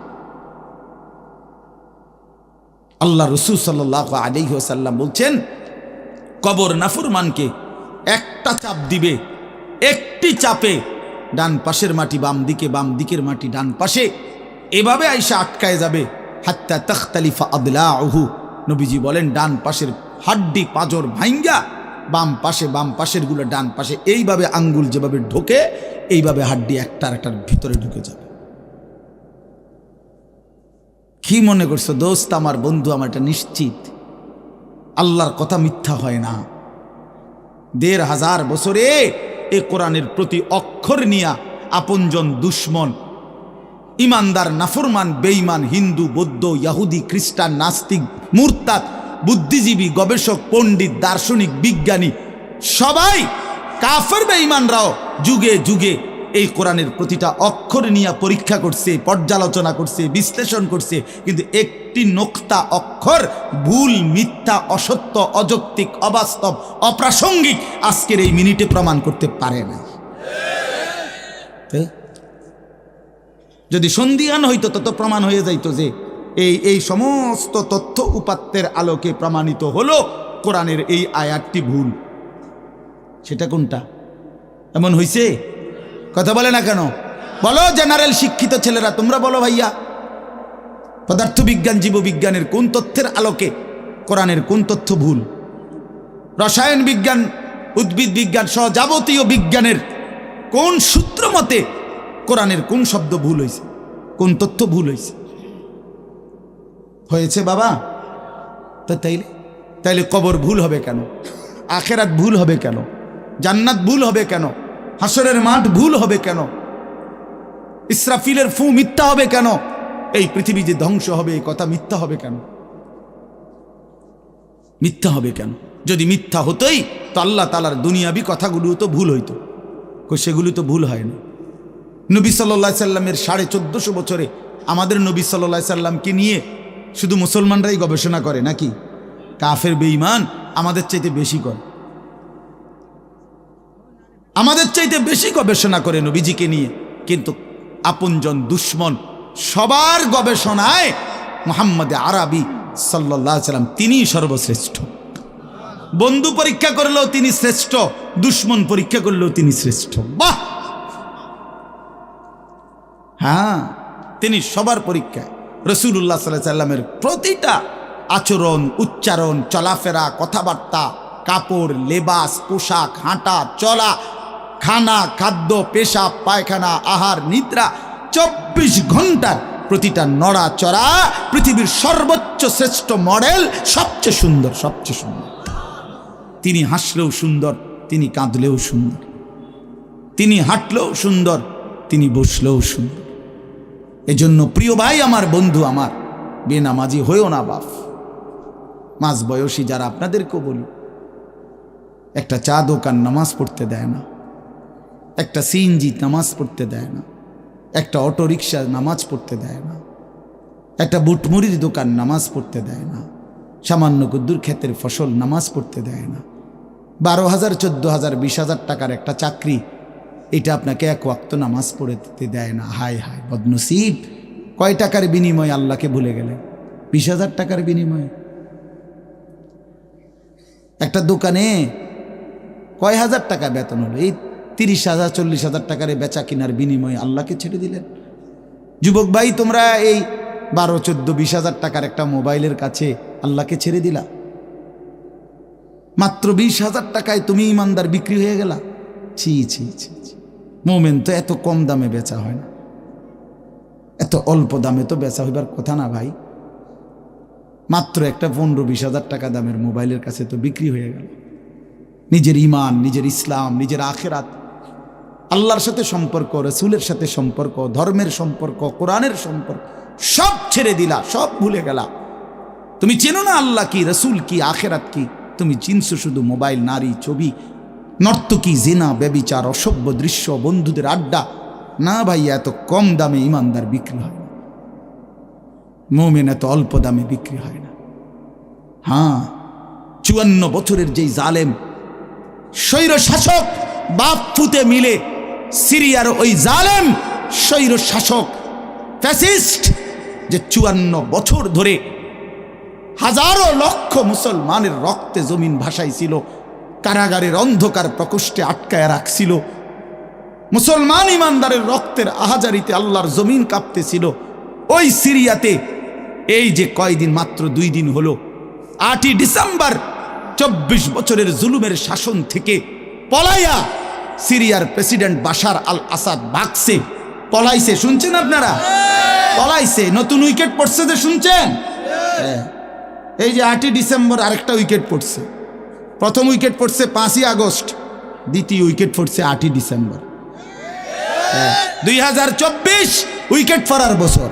আল্লাহ রাসূল সাল্লাল্লাহু আলাইহি ওয়াসাল্লাম বলছেন কবর নাফরমানকে একটা চাপ দিবে, একটি চাপে ডান পাশের মাটি বাম দিকে, বাম দিকের মাটি ডান পাশে, এভাবে আইসা আটকায় যাবে। হাত্তা তাখতালিফা আদলাউহু। নবীজি বলেন ডান পাশের হাড্ডি পাঁজর ভাঙ্গা বাম পাশের গুলো ডান পাশে এইভাবে আঙ্গুল যেভাবে ঢোকে এইভাবে হাড্ডি একটার ভিতরে ঢুকে যাবে। কি মনে করছো দোস্ত, আমার বন্ধু, আমার এটা নিশ্চিত আল্লাহর কথা মিথ্যা হয় না। ১৫০০ বছরে এ কোরআনের প্রতি অক্ষর নিয়া আপনজন দুশ্মন, ইমানদার নাফরমান, বেঈমান, হিন্দু, বৌদ্ধ, ইহুদি, খ্রিস্টান, নাস্তিক, মুরতাদ, বুদ্ধিজীবী, গবেষক, পণ্ডিত, দার্শনিক, বিজ্ঞানী, সবাই কাফের বেঈমানরাও যুগে যুগে এই কোরআনের প্রতিটা অক্ষর নিয়ে পরীক্ষা করছে, পর্যালোচনা করছে, বিশ্লেষণ করছে, কিন্তু একটি নোক্তা অক্ষর ভুল, মিথ্যা, অসত্য, অযৌক্তিক, অবাস্তব, অপ্রাসঙ্গিক আজকের এই মিনিটে প্রমাণ করতে পারে না। যদি সন্দিহান হইতো তত প্রমাণ হয়ে যাইতো যে এই সমস্ত তথ্য উপাত্তের আলোকে প্রমাণিত হলো কোরআনের এই আয়াতটি ভুল। সেটা কোনটা? এমন হইছে? কথা বলে না কেন? বলো জেনারেল শিক্ষিত ছেলেরা, তোমরা বলো ভাইয়া, পদার্থবিজ্ঞান, জীববিজ্ঞানের কোন তথ্যের আলোকে কোরআনের কোন তথ্য ভুল? রসায়ন বিজ্ঞান, উদ্ভিদ বিজ্ঞান সহ যাবতীয় বিজ্ঞানের কোন সূত্র মতে কোরআনের কোন শব্দ ভুল হয়েছে, কোন তথ্য ভুল হয়েছে? হয়েছে বাবা। তো তাইলে কবর ভুল হবে কেন? আখেরাত ভুল হবে কেন? জান্নাত ভুল হবে কেন? হাসরের মাঠ ভুল হবে কেন? ইসরাফিলের ফু মিথ্যা হবে কেন? এই পৃথিবী যে ধ্বংস হবে এই কথা মিথ্যা হবে কেন? মিথ্যা হবে কেন? যদি মিথ্যা হতোই তো আল্লাহ তাআলার দুনিয়াবি কথাগুলো তো ভুল হইতো, সেগুলো তো ভুল হয় না। নবী সাল্লাল্লাহু আলাইহি সাল্লামের 1450 বছরে আমাদের নবী সাল্লাল্লাহু আলাইহি সাল্লামকে নিয়ে শুধু মুসলমানরাই গবেষণা করে নাকি? কাফের বেঈমান আমাদের চাইতে বেশি করে, আমাদের চাইতে বেশি গবেষণা করে নবীজিকে নিয়ে, কিন্তু আপনজন দুশ্মন সবার গবেষণায় মুহাম্মদ আরবি সাল্লাল্লাহু আলাইহি সাল্লাম তিনিই সর্বশ্রেষ্ঠ। বন্ধু পরীক্ষা করলেও তিনি শ্রেষ্ঠ, দুশ্মন পরীক্ষা করলেও তিনি শ্রেষ্ঠ। বাহ! হ্যাঁ, তিনি সবার পরীক্ষায়। রাসূলুল্লাহ সাল্লাল্লাহু আলাইহি সাল্লামের প্রতিটা আচরণ, উচ্চারণ, চলাফেরা, কথাবার্তা, কাপড়, লেবাস, পোশাক, হাঁটা চলা, খানা, খাদ্য, পেশাব, পায়খানা, আহার, নিদ্রা, 24 ঘন্টার প্রতিটা নড়াচড়া পৃথিবীর সর্বোচ্চ শ্রেষ্ঠ মডেল, সবচেয়ে সুন্দর, সবচেয়ে সুন্দর। তিনি হাসলেও সুন্দর, তিনি কাঁদলেও সুন্দর, তিনি হাঁটলেও সুন্দর, তিনি বসলেও সুন্দর। এজন্য প্রিয় ভাই আমার, বন্ধু আমার, বেনামাজি হয়েও না বাপ। মাঝ বয়সী যারা, আপনাদেরকেও বলি, একটা চা দোকান নামাজ পড়তে দেয় না, একটা সিএনজি নামাজ পড়তে দেয় না, একটা অটো রিক্সা নামাজ পড়তে দেয় না, একটা বুটমুড়ির দোকান নামাজ পড়তে দেয় না, সামান্য কুদ্দুর ক্ষেতের ফসল নামাজ পড়তে দেয় না। 12,000, 14,000, 20,000 টাকার একটা চাকরি, এটা আপনাকে এক ওয়াক্ত নামাজ পড়তে দেয় না। হায় হায় বদনসিব! কয় টাকার বিনিময়ে আল্লাহকে ভুলে গেলেন? 20,000 টাকার বিনিময়ে। একটা দোকানে কয় হাজার টাকা বেতন হলো, এই 30,000, 40,000 টাকার বেচা কিনার বিনিময়ে আল্লাহকে ছেড়ে দিলেন। যুবক ভাই, তোমরা এই 12, 14, 20,000 টাকার একটা মোবাইলের কাছে আল্লাহকে ছেড়ে দিলা। মাত্র 20,000 টাকায় তুমি ইমানদার বিক্রি হয়ে গেলা। ছি ছি ছি ছি! মোমেন তো এত কম দামে বেচা হয় না, এত অল্প দামে তো বেচা হইবার কথা না ভাই। মাত্র একটা 15-20,000 টাকা দামের মোবাইলের কাছে তো বিক্রি হয়ে গেল। নিজের ইমান, নিজের ইসলাম, নিজের আখেরাত, আল্লাহর সাথে সম্পর্ক, রাসূলের সাথে সম্পর্ক, ধর্মের সম্পর্ক, কোরআনের সম্পর্ক সব ছেড়ে দিলা, সব ভুলে গেলা। তুমি চেনো না আল্লাহ কি, রাসূল কি, আখেরাত কি। তুমি চিনছো শুধু মোবাইল, নারী, ছবি, নর্তকী, জিনা, ব্যভিচার, অসভ্য দৃশ্য, বন্ধুদের আড্ডা। না ভাইয়া, এত কম দামে ইমানদার বিক্রি হয় না, মুমিন এত অল্প দামে বিক্রি হয় না। হ্যাঁ, 54 বছরের যেই জালেম স্বৈর শাসক বাপ ফুতে মিলে, সিরিয়ার ওই জালেম স্বৈর শাসক ফ্যাসিস্ট, যে 54 বছর ধরে হাজারো লক্ষ মুসলমানের রক্তে জমিন ভাসাইছিল, কারাগারের অন্ধকার প্রকোষ্ঠে আটকায় রাখছিল, মুসলমান ইমানদারের রক্তের আহাজারিতে আল্লাহর জমিন কাঁপতেছিল। ওই সিরিয়াতে এই যে কয়দিন, মাত্র 2 দিন হলো, 8ই ডিসেম্বর 24 বছরের জুলুমের শাসন থেকে পলাইয়া সিরিয়ার প্রেসিডেন্ট বাশার আল আসাদ ভাগছে, পলাইছে। শুনছেন আপনারা? পলাইছে। নতুন উইকেট পড়ছে যে, শুনছেন? এই যে 8ই ডিসেম্বর আরেকটা উইকেট পড়ছে। প্রথম উইকেট পড়ছে 5ই আগস্ট, দ্বিতীয় উইকেট পড়ছে 8ই ডিসেম্বর। 2024 উইকেট পড়ার বছর,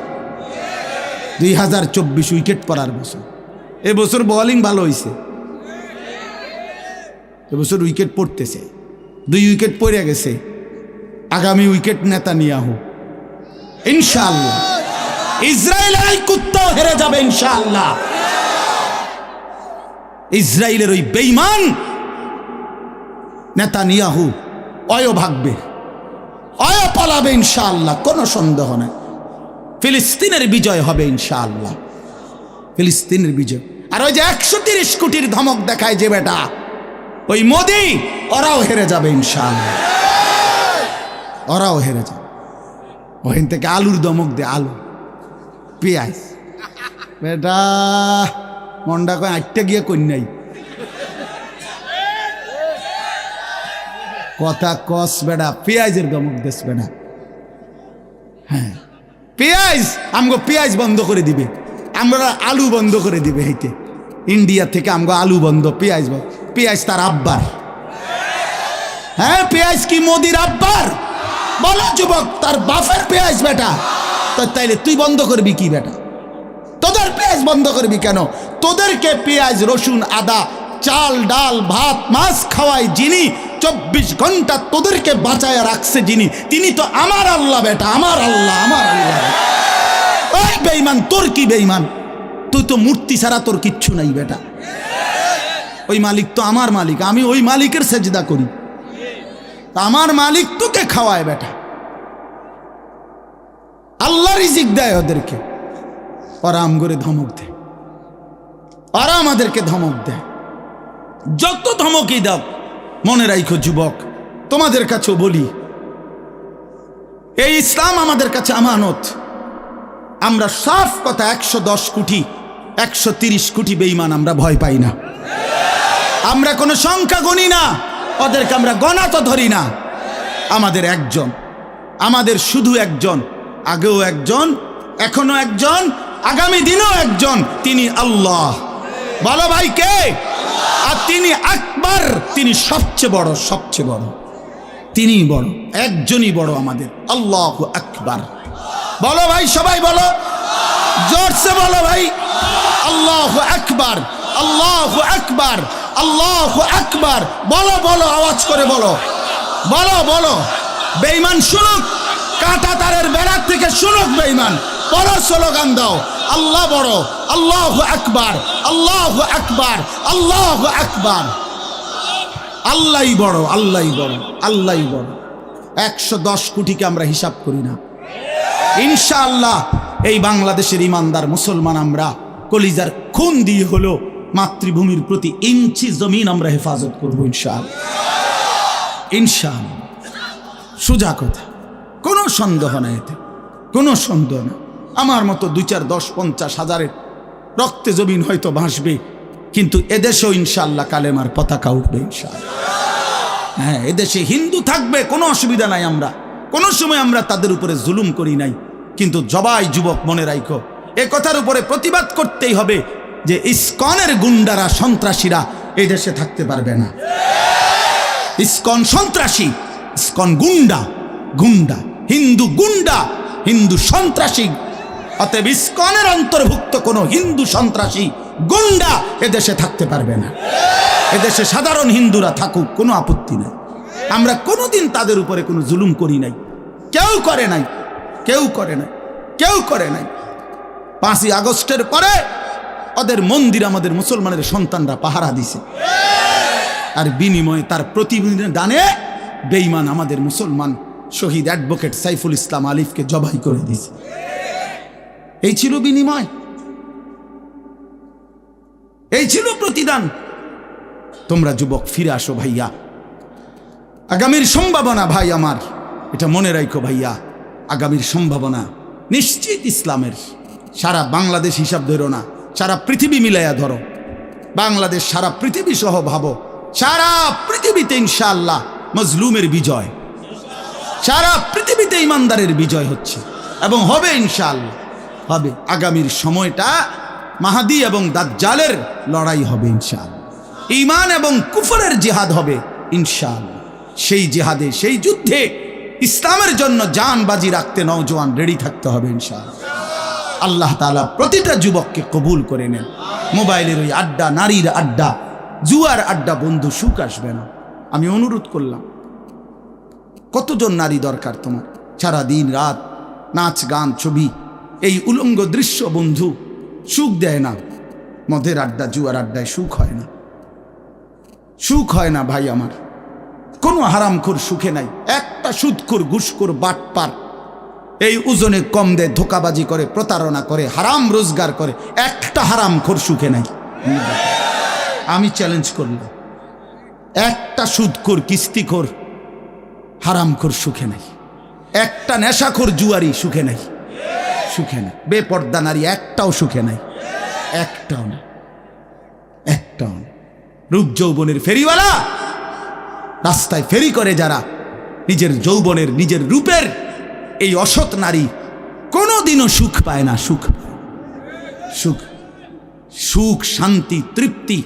2024 উইকেট পড়ার বছর। এবছর বোলিং ভালো হয়েছে, এবছর উইকেট পড়তেছে। 2 উইকেট পড়ে গেছে। আগামী উইকেট নেতানিয়াহু, ইনশাআল্লাহ। ইসরায়েলের এই কুত্তাও হেরে যাবে ইনশাআল্লাহ। ইসরায়েলের ওই বেঈমান নেতানিয়াহু অয় ভাগবে, অয় পালাবে ইনশাআল্লাহ, কোনো সন্দেহ নেই। ফিলিস্তিনের বিজয় হবে ইনশাআল্লাহ, ফিলিস্তিনের বিজয়। আর ওই যে 130 কোটির ধমক দেখায় যে বেটা, ওই মোদি, ওরাও হেরে যাবে ইনশাআল্লাহ, ওরাও হেরে যাবে। ওখান থেকে আলুর ধমক দে, আলু, পেঁয়াজ। বেটা মন্ডা কয় 8টা গিয়ে কন্যাই কথা কস বেটা, পেঁয়াজের ধমক দেশ বেটা। হ্যাঁ, পেঁয়াজ, আমগো পেঁয়াজ বন্ধ করে দিবে, আমরা আলু বন্ধ করে দিবে। হেঁটে ইন্ডিয়া থেকে আমগো আলু বন্ধ, পেঁয়াজ বন্ধ। পেঁয়াজ তার আব্বার। হ্যাঁ, পেঁয়াজ কি মোদির আব্বার? বলো যুবক, তার বাপের পেঁয়াজ বেটা। তো তাইলে তুই বন্ধ করবি কি বেটা? তোদের পেঁয়াজ বন্ধ করবি কেন? তোদেরকে পেঁয়াজ, রসুন, আদা, চাল, ডাল, ভাত, মাছ খাওয়ায় যিনি, 24 ঘন্টা তোদেরকে বাঁচায় রাখছে যিনি, তিনি তো আমার আল্লাহ বেটা, আমার আল্লাহ, আমার আল্লাহ। ওই বেঈমান, তোর কি বেঈমান? তুই তো মূর্তি ছাড়া তোর কিচ্ছু নাই বেটা। ওই মালিক তো আমার মালিক, আমি ওই মালিকের সেজদা করি। আমার মালিক তোকে খাওয়ায় বেটা। আল্লাহ রিজিক দেয় ওদেরকে, ওরা আম করে ধমক দেয়, ওরা আমাদেরকে ধমক দেয়। যত ধমকই দাও, মনে রাখো যুবক, তোমাদের কাছেও বলি, এই ইসলাম আমাদের কাছে আমানত। আমরা সাফ কথা, 110 কোটি 130 কোটি বেঈমান আমরা ভয় পাই না। আমরা কোনো সংখ্যা গণি না, ওদেরকে আমরা গণা তো ধরি না। আমাদের একজন, আমাদের শুধু একজন, আগেও একজন, এখনো একজন, আগামী দিনও একজন, তিনি আল্লাহ। বলো ভাই কে? আর তিনি আকবার, তিনি সবচেয়ে বড়, সবচেয়ে বড়, তিনি বড়, একজনই বড় আমাদের, আল্লাহু আকবার। বলো ভাই, সবাই বলো, জোরসে বলো ভাই, আল্লাহু আকবার, আল্লাহু আকবার, আল্লাহু আকবার। বলো বলো, আওয়াজ করে বলো, বলো বলো। বেঈমান শুনুক, কাঁটা তারের বেড়ার থেকে শুনুক বেঈমান। বড় স্লোগান দাও, আল্লাহ বড়, আল্লাহু আকবার, আল্লাহু আকবার, আল্লাহু আকবার। আল্লাহই বড়, আল্লাহই বড়, আল্লাহই বড়। 110 কোটিকে আমরা হিসাব করি না। ইনশাআল্লাহ এই বাংলাদেশের ইমানদার মুসলমান আমরা কলিজার খুন দিয়ে হলো মাতৃভূমির প্রতি ইঞ্চি জমিন আমরা হেফাজত করবো ইনশাআল্লাহ, ইনশাআল্লাহ। সোজা কথা, কোনো সন্দেহ নাই এতে, কোনো সন্দেহ না। আমার মতো 2, 4, 10, 50 হাজারের রক্তে জমিন হয়তো ভাসবে, কিন্তু এদেশেও ইনশাআল্লাহ কালেমার পতাকা উঠবে ইনশাআল্লাহ। হ্যাঁ, এদেশে হিন্দু থাকবে, কোনো অসুবিধা নাই। আমরা কোনো সময় আমরা তাদের উপরে জুলুম করি নাই, কিন্তু জবাই যুবক মনে রাখো, এ কথার উপরে প্রতিবাদ করতেই হবে যে ইসকনের গুন্ডারা, সন্ত্রাসীরা এই দেশে থাকতে পারবে না। ইসকন সন্ত্রাসী, ইসকন গুন্ডা, গুন্ডা, হিন্দু গুন্ডা, হিন্দু সন্ত্রাসী। অতএব ইসকনের অন্তর্ভুক্ত কোনো হিন্দু সন্ত্রাসী গুন্ডা এদেশে থাকতে পারবে না। এদেশে সাধারণ হিন্দুরা থাকুক, কোনো আপত্তি নাই। আমরা কোনোদিন তাদের উপরে কোনো জুলুম করি নাই, কেউ করে নাই, কেউ করে নাই, কেউ করে নাই। 5ই আগস্টের পরে ওদের মন্দির আমাদের মুসলমানের সন্তানরা পাহারা দিছে, আর বিনিময়ে তার প্রতিদানে বেঈমান আমাদের মুসলমান শহীদ অ্যাডভোকেট সাইফুল ইসলাম আলিফকে জবাই করে দিয়েছে। এই ছিল বিনিময়, এই ছিল প্রতিদান। তোমরা যুবক ফিরে আসো ভাইয়া, আগামীর সম্ভাবনা ভাই আমার, এটা মনে রাখো ভাইয়া, আগামীর সম্ভাবনা নিশ্চিত ইসলামের। সারা বাংলাদেশ হিসাব ধরো না, সারা পৃথিবী মিলাইয়া ধরো। বাংলাদেশ সারা পৃথিবী সহ ভাবো, সারা পৃথিবীতে ইনশাআল্লাহ মজলুমের বিজয়, সারা পৃথিবীতে ইমানদারের বিজয় হচ্ছে এবং হবে ইনশাআল্লাহ, হবে। আগামীর সময়টা মাহাদি এবং দাজ্জালের লড়াই হবে ইনশাআল্লাহ। ঈমান এবং কুফরের জিহাদ হবে ইনশাআল্লাহ। সেই জিহাদে, সেই যুদ্ধে ইসলামের জন্য জান বাজি রাখতে নওজোয়ান রেডি থাকতে হবে ইনশাআল্লাহ। আল্লাহ তাআলা প্রতিটা যুবককে কবুল করে নেন। মোবাইলের ওই আড্ডা, নারীর আড্ডা, জুয়ার আড্ডা বন্ধু, সুখ আসবে না। আমি অনুরোধ করলাম, কতজন নারী দরকার তোমার? সারা দিন রাত নাচ গান ছবি, এই উলঙ্গ দৃশ্য বন্ধু সুখ দেয় না। মদের আড্ডা, জুয়ার আড্ডায় সুখ হয় না, সুখ হয় না ভাই আমার। কোনো হারামখোর সুখে নাই। একটা সুদখোর, ঘুষখোর, বাটপার এই ওজনে কম দেয়, ধোকাবাজি করে, প্রতারণা করে, হারাম রোজগার করে, একটা হারামখোর সুখে নাই। আমি চ্যালেঞ্জ করলাম, একটা সুদখোর, কিস্তিখোর, হারামখোর সুখে নাই। একটা নেশাখোর জুয়ারি সুখে নাই, সুখে নাই। বেপর্দা নারী একটাও সুখে নাই, একটাও না, একটাও না। রূপ যৌবনের ফেরিওয়ালা, রাস্তায় ফেরি করে যারা, নিজের যৌবনের, নিজের রূপের এই অসৎ নারী কোনোদিনও সুখ পায় না। সুখ, সুখ, সুখ, শান্তি, তৃপ্তি,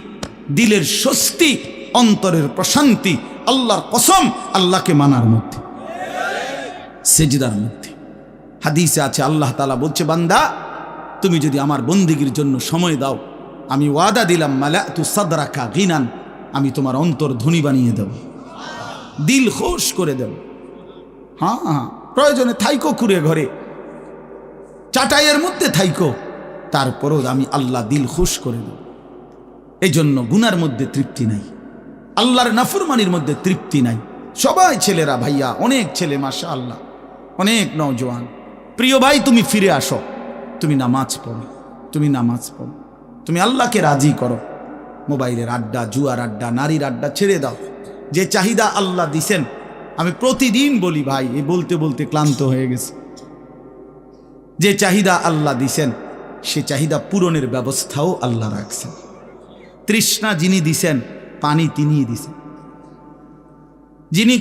দিলের স্বস্তি, অন্তরের প্রশান্তি আল্লাহর কসম আল্লাহকে মানার মধ্যে, সেজদার মধ্যে। হাদিসে আছে, আল্লাহ তাআলা বলছে, বান্দা তুমি যদি আমার বন্দেগীর জন্য সময় দাও, আমি ওয়াদা দিলাম, মালাতু সাদরাকা গিনান, আমি তোমার অন্তর ধনী বানিয়ে দেব, দিল খোশ করে দেব। হ্যাঁ হ্যাঁ, প্রয়োজনে থাইকো কুড়ে ঘরে, চাটাইয়ের মধ্যে থাইকো, তারপরও আমি আল্লাহ দিল খুশ করে দেব। এই জন্য গুনার মধ্যে তৃপ্তি নাই, আল্লাহর নাফরমানির মধ্যে তৃপ্তি নাই। সবাই ছেলেরা, ভাইয়া, অনেক ছেলে মাশাআল্লাহ, অনেক নওজোয়ান। প্রিয় ভাই, তুমি ফিরে আসো, তুমি নামাজ পড়ো, তুমি নামাজ পড়ো, তুমি আল্লাহকে রাজি করো। মোবাইলের আড্ডা, জুয়ার আড্ডা, নারীর আড্ডা ছেড়ে দাও। যে চাহিদা আল্লাহ দিছেন, আমি প্রতিদিন বলি ভাই, এই বলতে বলতে ক্লান্ত হয়ে গেছে। যে চাহিদা আল্লাহ দিছেন, সে চাহিদা পূরণের ব্যবস্থাও আল্লাহ রাখছেন। তৃষ্ণা যিনি দিছেন, পানি তিনিই দিছেন। যিনি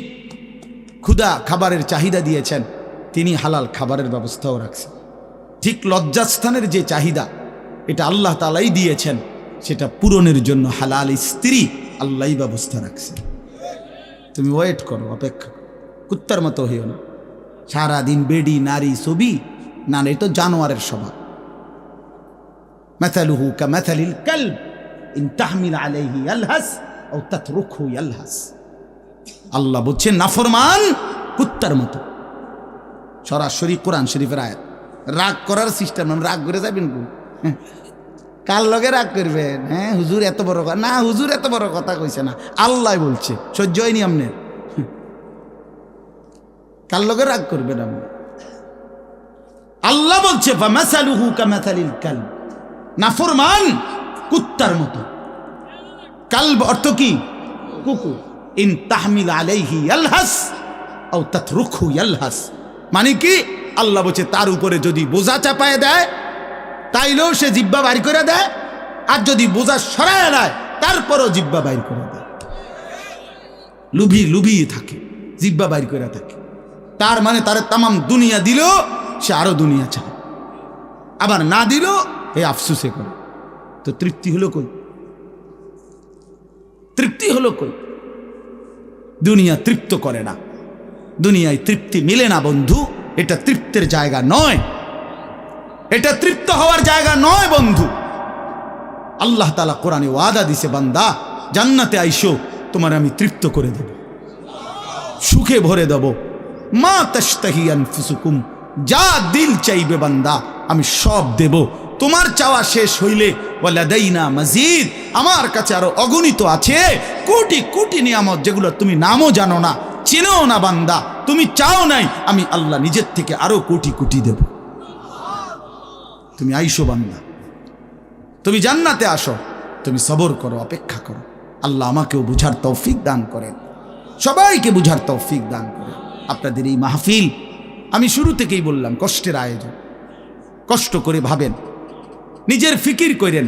ক্ষুধা, খাবারের চাহিদা দিয়েছেন, তিনি হালাল খাবারের ব্যবস্থাও রাখছেন। ঠিক লজ্জাস্থানের যে চাহিদা, এটা আল্লাহ তাআলাই দিয়েছেন, সেটা পূরণের জন্য হালাল স্ত্রী আল্লাহই ব্যবস্থা রাখছেন। তুমি ওয়েট করো, অপেক্ষা করো, কুত্তার মতো হইও না। সারাদিন বেডি, নারী, ছবি, না, এটা তো জানোয়ারের স্বভাব। মাথালুহু কামাথালিল কালব ইন তাহমিল আলাইহি ইয়ালহাস আও তাতরুকহু ইয়ালহাস। আল্লাহ বলছেন নাফরমান কুত্তার মতো। সরাসরি কোরআন শরীফের আয়াত। রাগ করার সিস্টেম, রাগ করে যাবেন কার লগে রাগ করবেন? হ্যাঁ, হুজুর এত বড় কথা না, হুজুর এত বড় কথা কইছে না, আল্লাহ বলছে। সহ্য হয়নি আমনের? কার লগে রাগ করবেন আপনি? আল্লাহ বলছে ফামাসালুহু কামাসালিল কালব, নাফরমান কুত্তার মতো। কালব অর্থ কি? কুকুর। ইন তাহমিল আলাইহি ইয়ালহাস আও তাতরুকহু ইয়ালহাস, মানে কি? আল্লাহ বলছে তার উপরে যদি বোঝা চাপায় দেয়, তাইলেও সে জিহ্বা বাইর করে দেয়, আর যদি বোঝা সরায় দেয়, তারপরও জিহ্বা বাইর করে দেয়। লুভিয়ে থাকে, জিহ্বা বাইর করে থাকে। তার মানে তার তামাম দুনিয়া দিলেও সে আরো দুনিয়া চায়, আবার না দিলেও এই আফসুসে করে। তো তৃপ্তি হলো কই? তৃপ্তি হলো কই? দুনিয়া তৃপ্ত করে না, দুনিয়ায় তৃপ্তি মিলে না বন্ধু। এটা তৃপ্তের জায়গা নয়, এটা তৃপ্ত হওয়ার জায়গা নয় বন্ধু। আল্লাহ তাআলা কোরআনে ওয়াদা দিছে, বান্দা জান্নাতে আইসো, তোমার আমি তৃপ্ত করে দেব, সুখে ভরে দেব। মা তাশতাহি আনফুসুকুম, যা দিল চাইবে বান্দা আমি সব দেব। তোমার চাওয়া শেষ হইলে ওয়ালাদাইনা মাজিদ, আমার কাছে আরো অগণিত আছে কোটি কোটি নিয়ামত, যেগুলো তুমি নামও জানো না, চিনো না বান্দা। তুমি চাও নাই, আমি আল্লাহ নিজের থেকে আরো কোটি কোটি দেব। তুমি আইসো বান্দা, তুমি জান্নাতে আসো, তুমি সবর করো, অপেক্ষা করো। আল্লাহ আমাকেও বুঝার তৌফিক দান করেন, সবাইকে বুঝার তৌফিক দান করেন। আপনাদের এই মাহফিল আমি শুরু থেকেই বললাম, কষ্টের আয়োজন। কষ্ট করে ভাবেন, নিজের ফিকির করেন,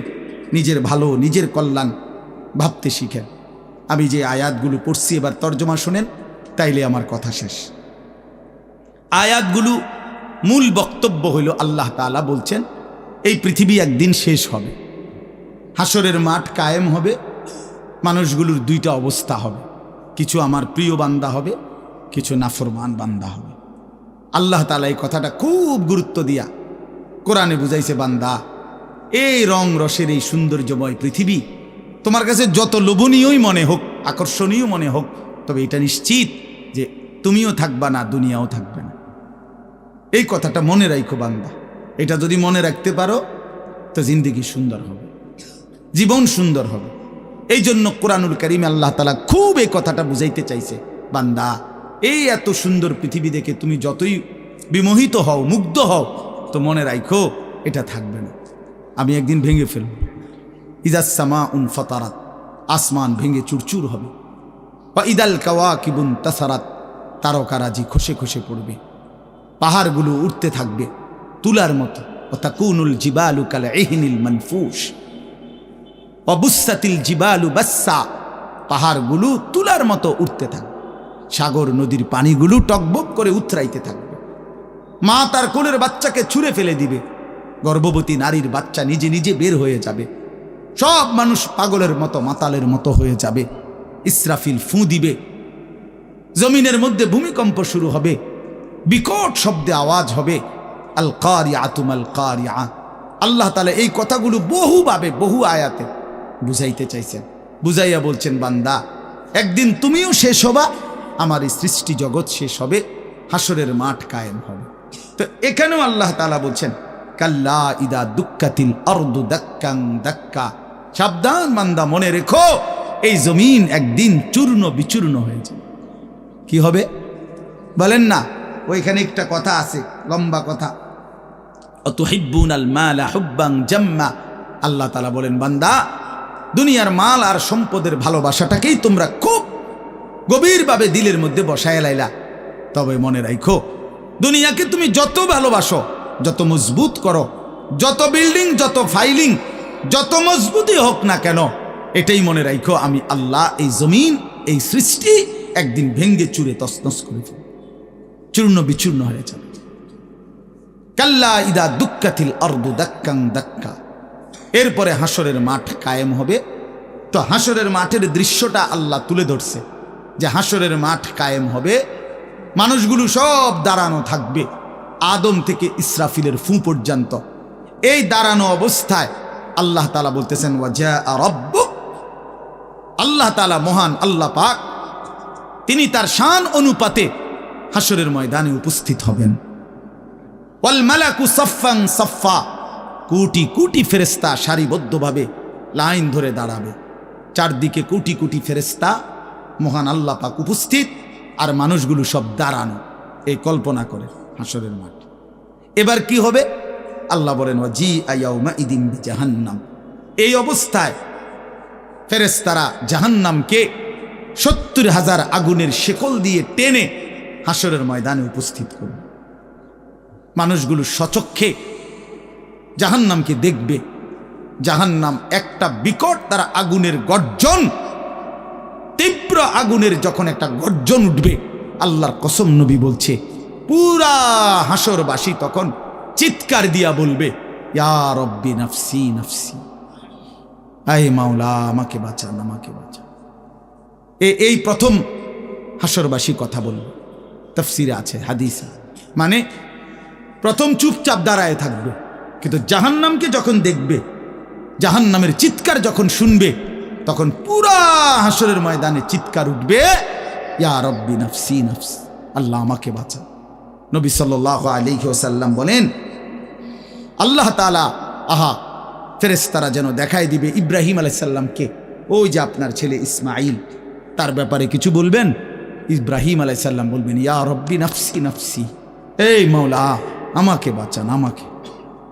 নিজের ভালো নিজের কল্যাণ ভাবতে শিখেন। আমি যে আয়াতগুলো পড়ছি এবার তর্জমা শোনেন, তাইলে আমার কথা শেষ। আয়াতগুলো মূল বক্তব্য হইল আল্লাহ তাআলা বলছেন এই পৃথিবী একদিন শেষ হবে, হাসরের মাঠ কায়েম হবে, মানুষগুলোর দুইটা অবস্থা হবে, কিছু আমার প্রিয় বান্দা হবে, কিছু নাফরমান বান্দা হবে। আল্লাহ তাআলা এই কথাটা খুব গুরুত্ব দিয়া কোরআনে বুঝাইছে, বান্দা এই রং রসের এই সৌন্দর্যময় পৃথিবী তোমার কাছে যত লোভনীয়ই মনে হোক, আকর্ষণীয় মনে হোক, তবে এটা নিশ্চিত যে তুমিও থাকবা না, দুনিয়াও থাকবে না। এই কথাটা মনে রাখো বান্দা, এটা যদি মনে রাখতে পারো তো জিন্দেগি সুন্দর হবে, জীবন সুন্দর হবে। এই জন্য কোরআনুল কারীমে আল্লাহ তাআলা খুব এই কথাটা বুঝাইতে চাইছে, বান্দা এই এত সুন্দর পৃথিবী দেখে তুমি যতই বিমোহিত হও, মুগ্ধ হও, তো মনে রাখো এটা থাকবে না, আমি একদিন ভেঙে ফেলব। ইজাস সামাউন ফাতারাত, আসমান ভেঙে চুরচুর হবে। ওয়া ইদাল কাওয়াকিবুন তাসারাত, তারকারাজি খসে খসে পড়বে, পাহাড়গুলো উঠতে থাকবে তুলার মতো। ওয়া তাকুনুল জিবালু কাল ইহনিল মানফুশ ওয়া বুসাতিল জিবালু বাসসা, পাহাড়গুলো তুলার মতো উঠতে থাকবে, সাগর নদীর পানিগুলো টকবক করে উতরাইতে থাকবে। মা তার কোলের বাচ্চাকে ছুঁড়ে ফেলে দিবে, গর্ভবতী নারীর বাচ্চা নিজে নিজে বের হয়ে যাবে, সব মানুষ পাগলের মতো মাতালের মতো হয়ে যাবে। ইসরাফিল ফুঁ দিবে, জমিনের মধ্যে ভূমিকম্প শুরু হবে, বিকট শব্দে আওয়াজ হবে। আল কারিআতু মাল কারিআ, আল্লাহ তাআলা এই কথাগুলো বহুভাবে বহু আয়াতে বুঝাইতে চাইছেন, বুঝাইয়া বলছেন, বান্দা একদিন তুমিও শেষ হবা, আমার এই সৃষ্টি জগৎ শেষ হবে, হাসরের মাঠ কায়েম হবে। তো এখানেও আল্লাহ তাআলা বলছেন, কাল্লা ইদা দুক্কাতিল আরদু দাক্কাং দাক্কা, সাবধান বান্দা, মনে রেখো এই জমিন একদিন চূর্ণ বিচূর্ণ হয়ে যাবে। কি হবে বলেন না? ওইখানে একটা কথা আছে, লম্বা কথা, অতুহিব্বুনাল মালা হুব্বান জাম্মা। আল্লাহ তাআলা বলেন, বান্দা দুনিয়ার মাল আর সম্পদের ভালোবাসাটাকেই তোমরা খুব গভীরভাবে দিলের মধ্যে বসায় লাইলা। তবে মনে রাখো, দুনিয়াকে তুমি যত ভালোবাসো, যত মজবুত করো, যত বিল্ডিং, যত ফাইলিং, যত মজবুতই হোক না কেন, এটাই মনে রাখো আমি আল্লাহ এই জমিন, এই সৃষ্টি একদিন ভেঙ্গে চুরে তছনছ করে ফেলব, চূর্ণ বিচূর্ণ হয়ে যাবে। কাল্লা ইদা দুক্কাতিল আরদু দাক্কাং দাক্কা, এরপরে হাসরের মাঠ কায়েম হবে। তো হাসরের মাঠের দৃশ্যটা আল্লাহ তুলে ধরছে যে হাসরের মাঠ কায়েম হবে, মানুষগুলো সব দাঁড়ানো থাকবে, আদম থেকে ইসরাফিলের ফুঁ পর্যন্ত। এই দাঁড়ানো অবস্থায় আল্লাহ তাআলা বলতেছেন, ওয়াজা রাব্বুক, আল্লাহ তাআলা মহান আল্লাহ পাক, তিনি তার শান অনুপাতে হাসরের ময়দানে উপস্থিত হবেন। ওয়াল মালাকু সাফফান সাফফা, কোটি কোটি ফেরেশতা সারিবদ্ধভাবে লাইন ধরে দাঁড়াবে, চারদিকে কোটি কোটি ফেরেশতা, মহান আল্লাহ পাক উপস্থিত, আর মানুষগুলো সব দাঁড়ানো। এই কল্পনা করে হাসরের মাঠ। এবার কি হবে? আল্লাহ বলেন, ওয়াজিআ ইয়াউমাইদিন বিজাহান্নাম, এই অবস্থায় ফেরেশতারা জাহান্নামকে ৭০,০০০ আগুনের শেকল দিয়ে টেনে হাসরের ময়দানে উপস্থিত করবে। মানুষগুলো সচক্ষে জাহান্নামকে দেখবে। জাহান্নাম একটা বিকট তারা আগুনের গর্জন, তীব্র আগুনের যখন একটা গর্জন উঠবে, আল্লাহর কসম নবী বলছে, পুরা হাসরবাসী তখন চিৎকার দিয়া বলবে, ইয়া রব্বি নাফসি নাফসি, আয় মাওলা আমাকে বাঁচান, আমাকে বাঁচান। এই প্রথম হাসরবাসী কথা বলবে, তাফসিরে আছে, হাদিসে, মানে প্রথম চুপচাপ দাঁড়ায় থাকবে, কিন্তু জাহান্নামকে যখন দেখবে, জাহান্নামের চিৎকার যখন শুনবে, তখন পুরা হাসরের ময়দানে চিৎকার উঠবে, ইয়া রব্বি নাফসি নাফসি, আল্লাহ আমাকে বাঁচান। নবী সাল্লাল্লাহু আলাইহি ওয়াসাল্লাম বলেন, আল্লাহ তাআলা ফেরেশতারা যেন দেখাই দিবে ইব্রাহিম আলাইহিস সালামকে, ওই যে আপনার ছেলে ইসমাইল, তার ব্যাপারে কিছু বলবেন। ইব্রাহিম আলাইহিস সালাম বলবেন, ইয়া রব্বি নাফসি নাফসি, এই মাওলা আমাকে বাঁচান, আমাকে।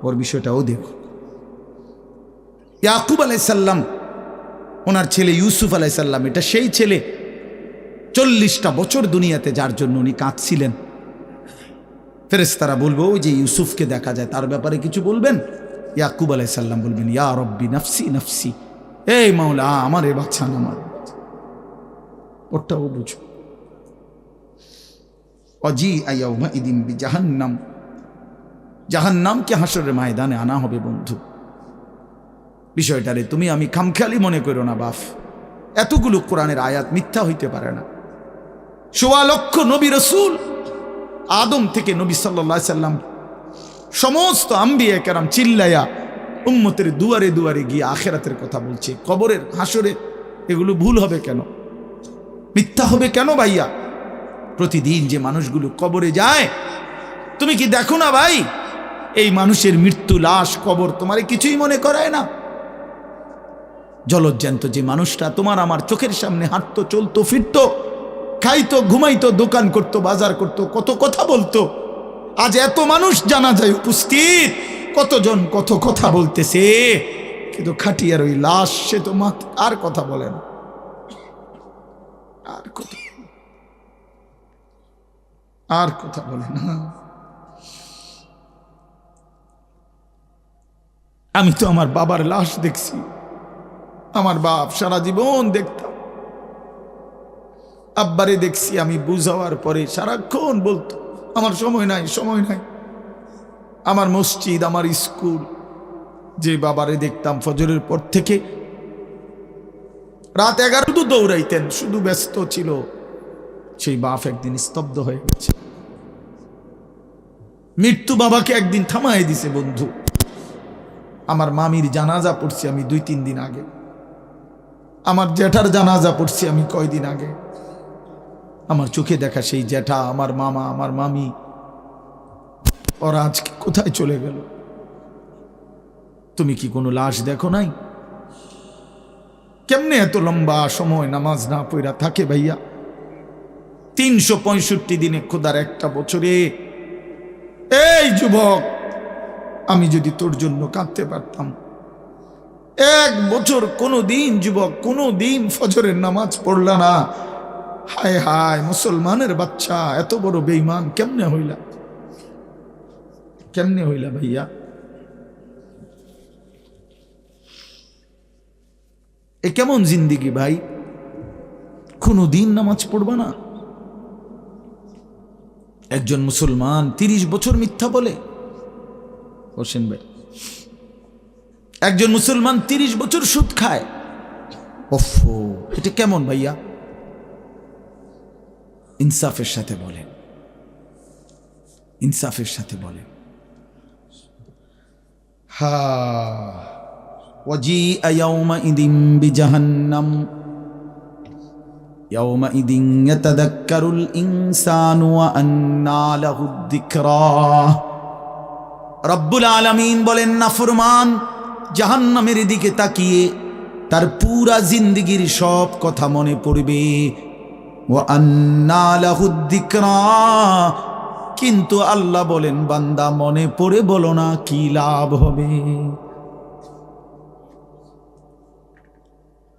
ওর বিষয়টাও দেখো। ইয়াকুব আলাইহিস সালাম, ওনার ছেলে ইউসুফ আলাইহিস সালাম, এটা সেই ছেলে 40টা বছর দুনিয়াতে যার জন্য উনি কাঁদছিলেন। ফেরেশতারা বলবো ওই যে ইউসুফকে দেখা যায় তার ব্যাপারে কিছু বলবেন? ইয়াকুব আলাইহিস সালাম বলবেন, ইয়া রব্বি নাফসি নাফসি, এই মাওলা আমার এ বাচ্চা না, আমার ওটাও বুঝো। অজি আয়াউমা ইদিন বি জাহান্নাম, জাহান্নামকে হাসরের ময়দানে আনা হবে বন্ধু। বিষয়টারে তুমি আমি খামখেয়ালি মনে করো না বাপ, এতগুলো কোরআনের আয়াত মিথ্যা হইতে পারে না। ১৬ লক্ষ নবী রসুল, আদম থেকে নবী সাল্লাল্লাহু আলাইহি সাল্লাম সমস্ত আম্বিয়া কেরাম চিল্লাইয়া উম্মতের দুয়ারে দুয়ারে গিয়ে আখিরাতের কথা বলছে, কবরের হাসরের। এগুলো ভুল হবে কেন, মিথ্যা হবে কেন ভাইয়া? প্রতিদিন যে মানুষগুলো কবরে যায়, তুমি কি দেখো না ভাই, এই মানুষের মৃত্যু, লাশ, কবর তোমারে কিছুই মনে করায় না? জলজ্জান্ত যে মানুষটা তোমার আমার চোখের সামনে হাঁটতো, চলতো, ফিরতো, খাইতো, ঘুমাইতো, দোকান করতো, বাজার করতো, কত কথা বলতো, আজ এত মানুষ জানাজায় উপস্থিত, কতজন কত কথা বলতেছে, কিন্তু খাটিয়ার ওই লাশ, সে তো আর কথা বলে না, আর কথা বলে না। আমি তো আমার বাবার লাশ দেখছি, আমার বাপ সারা জীবন দেখতাম, আব্বারে দেখছি আমি বুঝাওয়ার পরে সারাক্ষণ বলতো আমার সময় নাই, সময় নাই। আমার মসজিদ, আমার স্কুল, যে বাবারে দেখতাম ফজরের পর থেকে রাত 11 তো দৌড়াইতেন, শুধু ব্যস্ত ছিল, সেই বাপ একদিন স্তব্ধ হয়ে গেছে। মৃত্যু বাবাকে একদিন থামায় দিছে বন্ধু। আমার মামির জানাজা পড়ছি আমি 2-3 দিন আগে, আমার জ্যাঠার জানাজা পড়ছি আমি কয়দিন আগে। আমার চোখে দেখা সেই জ্যাঠা, আমার মামা, আমার মামি, ওরা আজকে কোথায় চলে গেল? তুমি কি কোনো লাশ দেখো নাই? কেমনে এত লম্বা সময় নামাজ না পড়া থাকে ভাইয়া? 365 দিনে, খোদার একটা বছরে। এই যুবক, আমি যদি তোর জন্য কাঁদতে পারতাম, 1 বছর কোনো দিন যুবক, কোনো দিন ফজরের নামাজ পড়লা না, হায় হায় মুসলমানের বাচ্চা, এত বড় বেঈমান কেমনে হইলা, কেমনে হইলা ভাইয়া? এ কেমন জিন্দিগি ভাই? কোনো দিন নামাজ পড়বা না? একজন মুসলমান 30 বছর মিথ্যা বলে? হোসেন ভাই, একজন মুসলমান 30 বছর সুদ খায়। ওফো, এটা কেমন ভাইয়া? ইনসাফের সাথে বলেন, ইনসাফের সাথে বলেন। হা ওয়াজিআ ইয়াউমাইদিন বিজাহান্নাম ইয়াউমাইদিন ইয়াতাযাক্কারুল ইনসানু ওয়া আন্না লাহুদ যিকরা। রব্বুল আলামিন বলেন, নাফরমান জাহান্নামের দিকে তাকিয়ে তার পুরা জিন্দেগীর সব কথা মনে পড়বে। ওয়া আন্না লাহুদ যিকরা, কিন্তু আল্লাহ বলেন, বান্দা মনে পড়ে বলো না, কি লাভ হবে?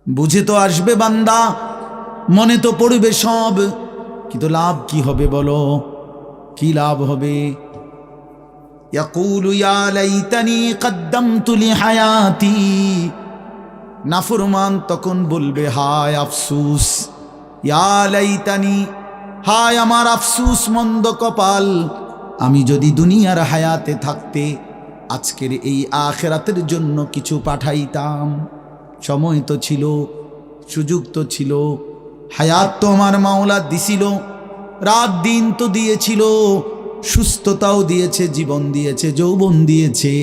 বুঝে তো আসবে বান্দা, মনে তো পড়বে সব, কিন্তু লাভ কি হবে বলো? কি লাভ হবে? ইয়াকুলু ইয়া লাইতানি কদ্দামতু লিহায়াতি, নাফরমান তখন বলবে, হায় আফসুস, ইয়া লাইতানি, হায় আমার আফসুস, মন্দ কপাল, আমি যদি দুনিয়ার হায়াতে থাকতে আজকের এই আখিরাতের জন্য কিছু পাঠাইতাম। সময় তো ছিল, সুযোগ তো ছিল, হায়াত তো আমার মাওলা দিছিল, রাত দিন তো দিয়েছিল, সুস্থতাও দিয়েছে, জীবন দিয়েছে, যৌবন দিয়েছে,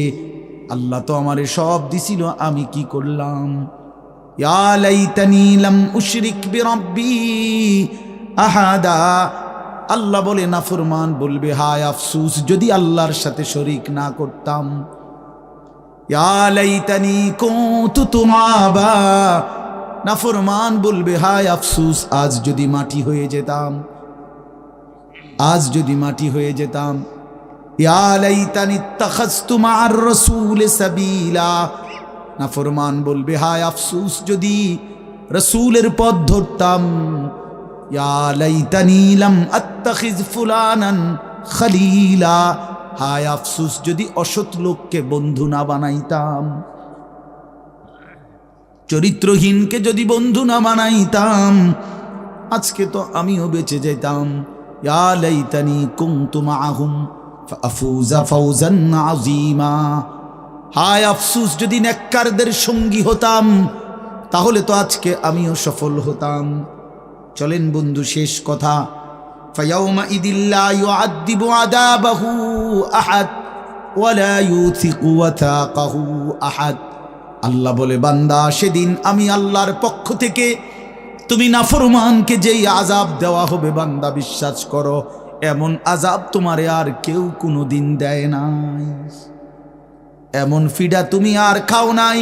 আল্লাহ তো আমারে সব দিছিল, আমি কি করলাম? ইয়া লাইতানি লাম উশরিক বিরাব্বি আহাদা, আল্লাহ বলে, নাফরমান বলবে, হায় আফসুস, যদি আল্লাহর সাথে শরীক না করতাম। ইয়া লাইতানি কুনতু তুরাবা, নাফরমান বলবে, হায় আফসুস, আজ যদি মাটি হয়ে যেতাম, আজ যদি মাটি হয়ে যেতাম। ইয়া লাইতানি ইত্তাখাযতু মা'আর রাসূল সাবিলা, নাফরমান বলবে, হায় আফসুস, যদি রাসূলের পথ ধরতাম। ইয়া লাইতানি লাম আত্তাখিজ ফুলানান খলিলা। হায় আফসুস যদি অসৎ লোককে বন্ধু না বানাইতাম, চরিত্রহীনকে যদি বন্ধু না বানাইতাম, আজকে তো আমিও বেঁচে যেতাম। ইয়া লাইতানি কুনতু মাআহুম ফাফুজা ফাওজান আযীমা। হায় আফসুস যদি নেককারদের সঙ্গী হতাম, তাহলে তো আজকে আমিও সফল হতাম। চলেন বন্ধু, শেষ কথা। ফায়াউমা ইদিল্লা ইউআযযিবু আযাবাহু আহাদ ওয়ালা ইউথিকু ওয়াথাকাহু আহাদ। আল্লাহ বলে, বান্দা সেদিন আমি আল্লাহর পক্ষ থেকে তুমি নাফরমানকে যেই আযাব দেওয়া হবে, বান্দা বিশ্বাস করো এমন আযাব তোমারে আর কেউ কোনোদিন দেয় নাই। এমন ফিডা তুমি আর খাও নাই,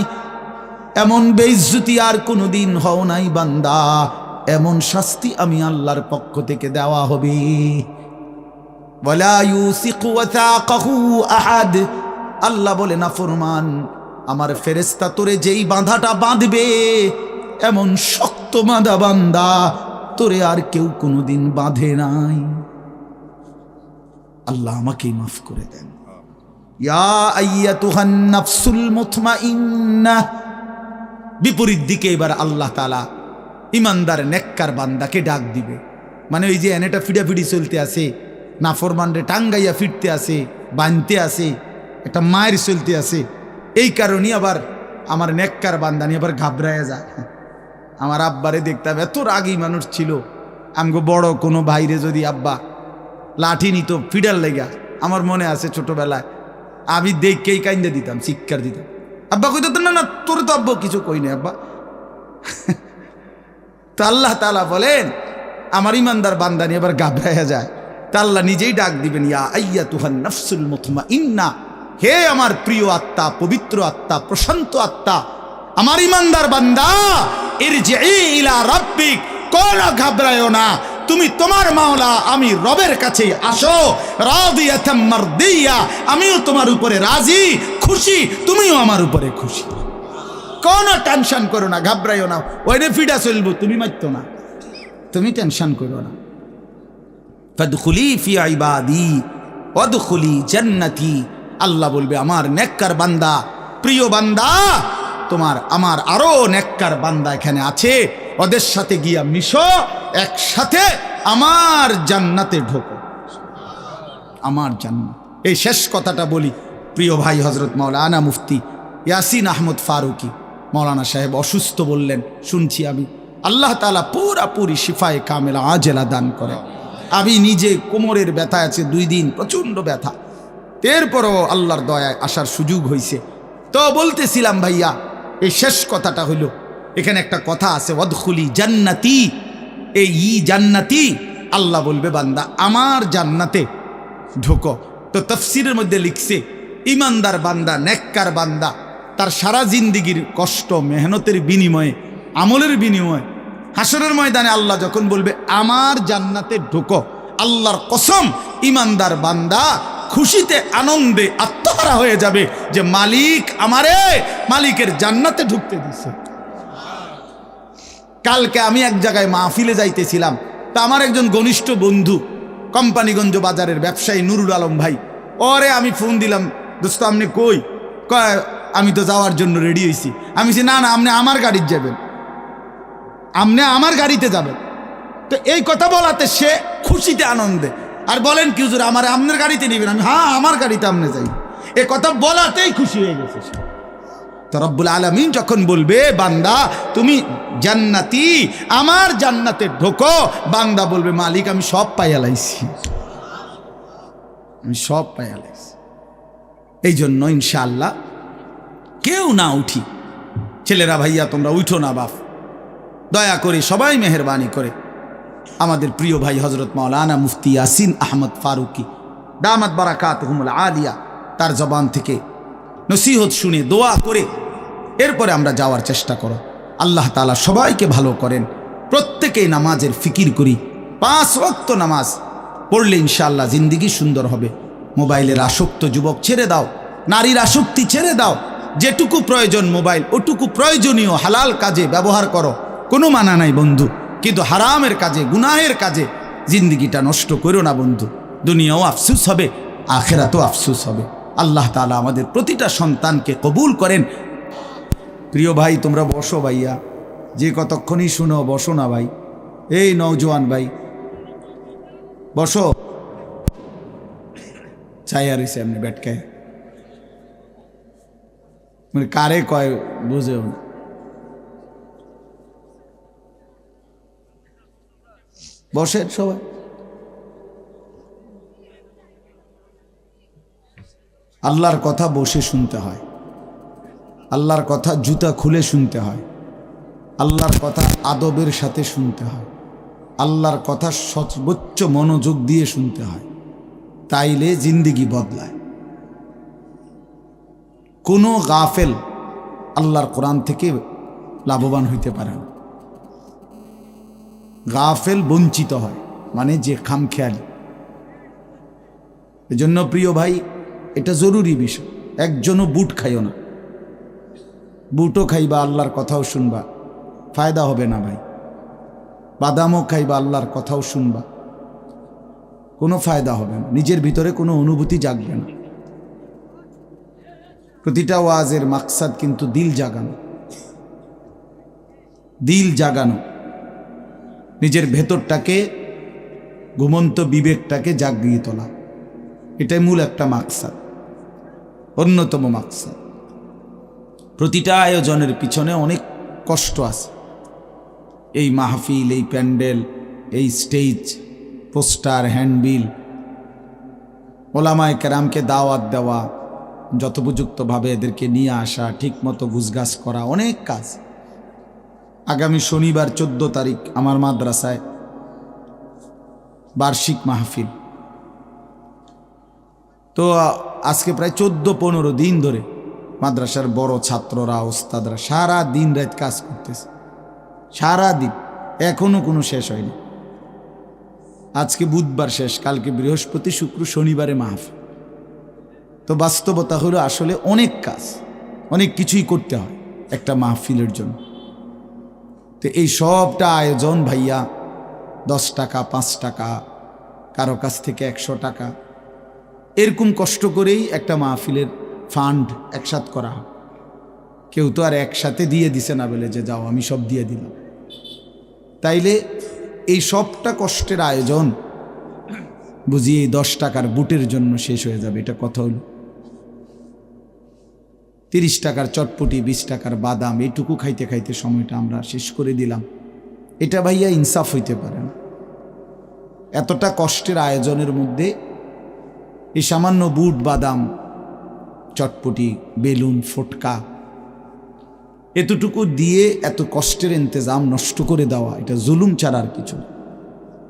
এমন বেইজ্জতি আর কোনোদিন হও নাই বান্দা। এমন শাস্তি আমি আল্লাহর পক্ষ থেকে দেওয়া হবে। ওয়ালা ইউসিকু ওয়াথাকাহু আহাদ। আল্লাহ বলে, নাফরমান আমার ফেরেশতা তোরে যেই বাঁধাটা বাঁধবে, এমন শক্ত বাঁধা বান্দা তোরে আর কেউ কোনোদিন বাঁধে নাই। আল্লাহ আমাকেই মাফ করে দেন। ইয়া আইয়াতুহান নাফসুল মুতমাইন্নাহ। বিপরীত দিকে এবার আল্লাহ তাআলা ইমানদার নেককার বান্দাকে ডাক দিবে। মানে ওই যে এনেটা ফিডাফিডি চলতে আছে, নাফরমানরে টাঙ্গাইয়া ফিরতে আছে, বানতে আছে, একটা মায়ের চলতে আছে, এই কারণে আবার আমার নেককার বান্দা নিয়ে আবার ঘাবড়ায়া যায়। আমার আব্বারে দেখতাম, এত রাগী মানুষ ছিল। আমগো বড় কোনো ভাইরে যদি আব্বা লাঠি নিত ফিডার লেগা, আমার মনে আছে ছোটবেলায় আমি দেখকেই কাইন্দে দিতাম, চিৎকার দিতাম। আব্বা কইতো, না না তোর তো আব্বা কিছু কই না আব্বা। তো আল্লাহ তাআলা বলেন, আমার ইমানদার বান্দা নিয়ে আবার ঘাবড়ায়া যায়, তা আল্লাহ নিজেই ডাক দিবেন, ইয়া আইয়াতুহান নাফসুল মুতমাইন্না। হে আমার প্রিয় আত্মা, পবিত্র আত্মা, প্রশান্ত আত্মা, আমার ইমানদার বান্দা, ইরজিই ইলা রাব্বিক, কোনো ঘাবড়ায়ো না, তুমি তোমার মাওলা আমি রবের কাছে আসো। রাদিয়াতাম মারদিয়া, আমিও তোমার উপরে রাজি, খুশি, তুমিও আমার উপরে খুশি। কোনো টেনশন করো না, ঘাবড়াইও না। ওইরে ফিডা চলবো, তুমি মারতো না, তুমি টেনশন করো না। ফাদখুলি ফি ইবাদি ওয়াদখুলি জান্নাতি। আল্লাহ বলবে, আমার নেককার বান্দা, প্রিয় বান্দা, তোমার আমার আরো নেককার বান্দা এখানে আছে, ওদের সাথে গিয়া মিশো, একসাথে আমার জান্নাতে ঢোকো। আমার জান্নাত। এই শেষ কথাটা বলি, প্রিয় ভাই হযরত মাওলানা মুফতি ইয়াসিন আহমদ ফারুকি মাওলানা সাহেব অসুস্থ বললেন, শুনছি আমি। আল্লাহ তাআলা পুরাপুরি শিফায়ে কামেলা আজেলা দান করে। আমি নিজে কোমরের ব্যথা আছে 2 দিন, প্রচণ্ড ব্যথা, এরপরও আল্লাহর দয়ায় আসার সুযোগ হয়েছে। তো বলতেছিলাম ভাইয়া, এই শেষ কথাটা হইল, এখানে একটা কথা আছে, ওয়াদখুলি জান্নাতি। এই জান্নাতি, আল্লাহ বলবে বান্দা আমার জান্নাতে ঢোকো। তো তাফসীরের মধ্যে লিখছে, ইমানদার বান্দা, নেককার বান্দা, তার সারা জিন্দিগির কষ্ট মেহনতের বিনিময়ে, আমলের বিনিময়ে হাসরের ময়দানে আল্লাহ যখন বলবে আমার জান্নাতে ঢোকো, আল্লাহর কসম ইমানদার বান্দা খুশিতে আনন্দে আত্মহারা হয়ে যাবে যে মালিক আমারে মালিকের জান্নাতে ঢুকতে দিছে। কালকে আমি এক জায়গায় মাহফিলে যাইতেছিলাম, তা আমার একজন ঘনিষ্ঠ বন্ধু, কোম্পানিগঞ্জ বাজারের ব্যবসায়ী নুরুল আলম ভাই, ওরে আমি ফোন দিলাম, দোস্ত আপনি কই? কয় আমি তো যাওয়ার জন্য রেডি হয়েছি। আমি বলছি, না না, আপনি আমার গাড়িতে যাবেন, আপনি আমার গাড়িতে যাবেন। তো এই কথা বলাতে সে খুশিতে আনন্দে, আর বলেন কি হুজুর আমার আপনার গাড়িতে নেবেন? আমি, হ্যাঁ আমার গাড়িতে আপনি যাই। এ কথা বলাতেই খুশি হয়ে গেছে সে। তো রব্বুল আলামিন যখন বলবে বান্দা তুমি জান্নাতি, আমার জান্নাতে ঢোকো, বান্দা বলবে মালিক আমি সব পাইয়া লাইছি, আমি সব পাইয়া লাইছি। এই জন্য ইনশাআল্লাহ কেউ না উঠি, ছেলেরা ভাইয়া তোমরা উঠো না বাপ, দয়া করে সবাই মেহেরবানি করে আমাদের প্রিয় ভাই হযরত মাওলানা মুফতি ইয়াসিন আহমদ ফারুকি দামাত বারাকাতুহুমুল আলিয়া, তার জবান থেকে নসিহত শুনে দোয়া করে এরপরে আমরা যাওয়ার চেষ্টা করো। আল্লাহ তাআলা সবাইকে ভালো করেন। প্রত্যেকেই নামাজের ফিকির করি, 5 ওয়াক্ত নামাজ পড়লে ইনশাআল্লাহ জিন্দিগি সুন্দর হবে। মোবাইলের আসক্ত যুবক ছেড়ে দাও, নারীর আসক্তি ছেড়ে দাও, যেটুকু প্রয়োজন মোবাইল ওটুকু প্রয়োজনীয় হালাল কাজে ব্যবহার করো, কোনো মানা নাই বন্ধু, কিন্তু হারামের কাজে গুনাহের কাজে জিন্দিগিটা নষ্ট করো না বন্ধু। দুনিয়াও আফসুস হবে, আখেরাতেও আফসুস হবে। আল্লাহ তাআলা আমাদের প্রতিটা সন্তানকে কবুল করেন। প্রিয় ভাই, তোমরা বসো ভাইয়া, যে কতক্ষণই শুনো বসো না ভাই। এই নওজোয়ান ভাই বসো, চাইয়া রয়েছে এমনি ব্যাটকায়, মানে কারে কয় বুঝেও না। বসেন সবাই। আল্লাহর কথা বসে শুনতে হয়, আল্লাহর কথা জুতা খুলে শুনতে হয়, আল্লাহর কথা আদবের সাথে শুনতে হয়, আল্লাহর কথা সর্বোচ্চ মনোযোগ দিয়ে শুনতে হয়, তাইলে জিন্দেগি বদলায়। কোনো গাফেল আল্লাহর কোরআন থেকে লাভবান হইতে পারে না। গাফেল বঞ্চিত হয়, মানে যে খামখেয়ালি। এজন্য প্রিয় ভাই, এটা জরুরি বিষয়। একজনও বুট খাইও না, বুটও খাইবা আল্লাহর কথাও শুনবা, ফায়দা হবে না ভাই। বাদামও খাইবা আল্লাহর কথাও শুনবা, কোনো ফায়দা হবে না, নিজের ভিতরে কোনো অনুভূতি জাগবে না। প্রতিটা ওয়াজের মাকসাদ কিন্তু দিল জাগানো, দিল জাগানো, নিজের ভেতরটাকে, ঘুমন্ত বিবেকটাকে জাগিয়ে তোলা, এটাই মূল একটা মাকসাদ, অন্যতম মাকসাদ। প্রতিটা আয়োজনের পিছনে অনেক কষ্ট আছে। এই মাহফিল, এই প্যান্ডেল, এই স্টেজ, পোস্টার, হ্যান্ডবিল, ওলামায়ে কেরামকে দাওয়াত দেওয়া, যথোপযুক্তভাবে এদেরকে নিয়ে আসা, ঠিকমতো গুছগাছ করা, অনেক কাজ। আগামী শনিবার 14 তারিখ আমার মাদ্রাসায় বার্ষিক মাহফিল। তো আজকে প্রায় 14-15 দিন ধরে মাদ্রাসার বড় ছাত্ররা, ওস্তাদরা সারা দিন রাত কাজ করতেছে, সারা দিন, এখনো কোনো শেষ হয়নি। আজকে বুধবার শেষ, কালকে বৃহস্পতি, শুক্র, শনিবারে মাহফিল। তো বাস্তবতা হলো আসলে অনেক কাজ, অনেক কিছুই করতে হয় একটা মাহফিলের জন্য। তো এই সবটা আয়োজন ভাইয়া 10 টাকা, 5 টাকা, কারো কাছ থেকে 100 টাকা, এরকম কষ্ট করেই একটা মাহফিলের ফান্ড একসাথ করা হয়। কেউ তো আর একসাথে দিয়ে দিছে না বলে যে যাও আমি সব দিয়ে দিলাম। তাইলে এই সবটা কষ্টের আয়োজন বুঝি এই 10 টাকার বুটের জন্য শেষ হয়ে যাবে, এটা কথা হলো। 30 টাকার চটপটি, 20 টাকার বাদাম, এইটুকু খাইতে খাইতে সময়টা আমরা শেষ করে দিলাম। এটা ভাইয়া ইনসাফ হইতে পারে না। এতটা কষ্টের আয়োজনের মধ্যে এই সামান্য বুট, বাদাম, চটপটি, বেলুন, ফটকা, এতটুকু দিয়ে এত কষ্টের ইন্তজাম নষ্ট করে দেওয়া, এটা জুলুম ছাড়া আর কিছু,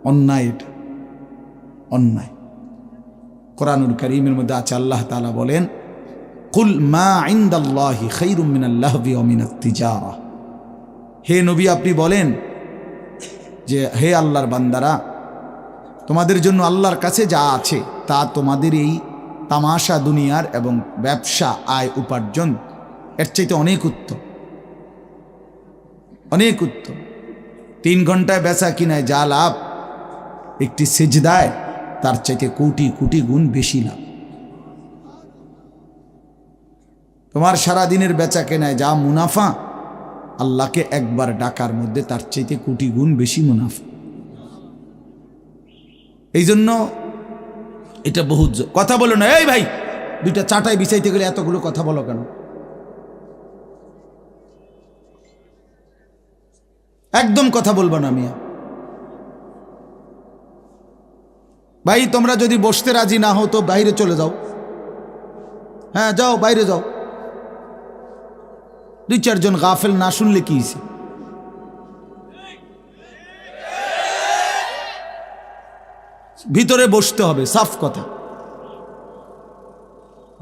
অন্যায়, এটা অন্যায়। কোরআনুল কারীমের মধ্যে আছে, আল্লাহ তাআলা বলেন, কুল মা ইনদাল্লাহি খায়রুম মিনাল লাহবি ওয়া মিনাত তিজারা। হে নবী, আপনি বলেন যে হে আল্লাহর বান্দারা, তোমাদের জন্য আল্লাহর কাছে যা আছে তা তোমাদের এই তামাশা দুনিয়ার এবং ব্যবসা, আয় উপার্জন, এর চাইতে অনেক উত্তম, অনেক উত্তম। 3 ঘন্টায় বেচা কিনায় যা লাভ, একটি সিজদায় তার চাইতে কোটি কোটি গুণ বেশি লাভ। তোমার সারা দিনের বেচা কেনায় যা মুনাফা, আল্লাহকে একবার ডাকার মধ্যে তার চাইতে কোটি গুণ বেশি মুনাফা। এই জন্য এটা বহুত কথা বলো না। এই ভাই, 2টা চাটাই বিছাইতে গেলে এতগুলো কথা বলো কেন? একদম কথা বলবো না মিয়া ভাই। তোমরা যদি বসতে রাজি না হও তো বাইরে চলে যাও। হ্যাঁ যাও, বাইরে যাও। 2-4 জন গাফেল না শুনলে কি হয়েছে? ভিতরে বসতে হবে, সাফ কথা।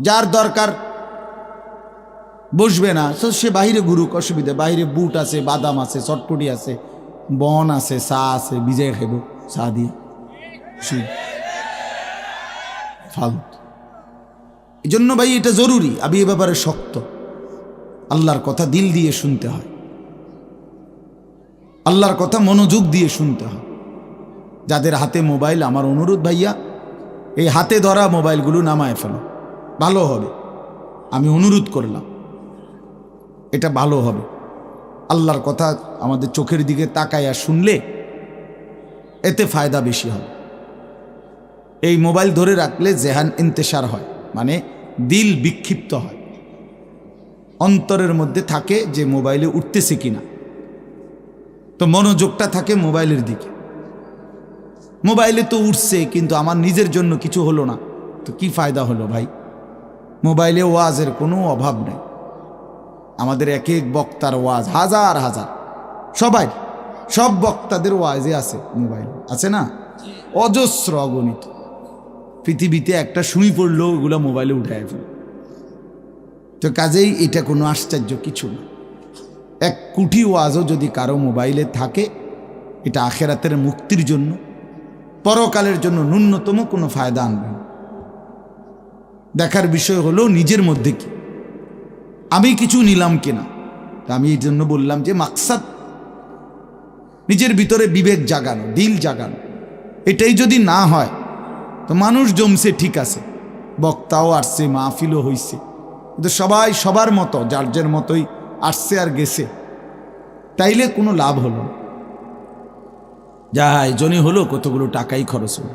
যার দরকার বসবে না সে বাইরে ঘুরুক, অসুবিধা। বাইরে বুট আছে, বাদাম আছে, চটপটি আছে, বন আছে, চা আছে, ভিজাই খাইব চা দিয়ে ফালতু। এই জন্য ভাই এটা জরুরি, আমি এ ব্যাপারে শক্ত। আল্লাহর কথা দিল দিয়ে শুনতে হয়, আল্লাহর কথা মনোযোগ দিয়ে শুনতে হয়। যাদের হাতে মোবাইল, আমার অনুরোধ ভাইয়া, এই হাতে ধরা মোবাইলগুলো নামায় ফেলো, ভালো হবে। আমি অনুরোধ করলাম, এটা ভালো হবে। আল্লাহর কথা আমাদের চোখের দিকে তাকাইয়া শুনলে এতে ফায়দা বেশি হবে। এই মোবাইল ধরে রাখলে জেহান ইন্তেশার হয়, মানে দিল বিক্ষিপ্ত হয়, অন্তরের মধ্যে থাকে যে মোবাইলে উঠতেছে কিনা, তো মনোযোগটা থাকে মোবাইলের দিকে। মোবাইলে তো উঠছে কিন্তু আমার নিজের জন্য কিছু হলো না, তো কি ফায়দা হলো ভাই? মোবাইলে ওয়াজের কোনো অভাব নেই। আমাদের এক এক বক্তার ওয়াজ হাজার হাজার, সব বক্তাদের ওয়াজে আছে, মোবাইল আছে না, অজস্র অগণিত। পৃথিবীতে একটা সুই পড়লেও ওগুলো মোবাইলে উঠায় ফেলে। তো কাজেই এটা কোনো আশ্চর্য কিছু না। 1 কোটি ওয়াজও যদি কারো মোবাইলে থাকে, এটা আখেরাতের মুক্তির জন্য, পরকালের জন্য ন্যূনতম কোনো ফায়দা আনবে না। দেখার বিষয় হলো নিজের মধ্যে কি আমি কিছু নিলাম কিনা। তা আমি এই জন্য বললাম যে মাকসাদ নিজের ভিতরে বিবেক জাগানো, দিল জাগানো। এটাই যদি না হয় তো মানুষ জমছে ঠিক আছে, বক্তাও আসছে, মাহফিলও হইছে, কিন্তু সবাই সবার মতো যার যার মতোই আসছে আর গেছে, তাইলে কোনো লাভ হলো না। যা এই জন্যই হলো কতগুলো টাকাই খরচ হলো।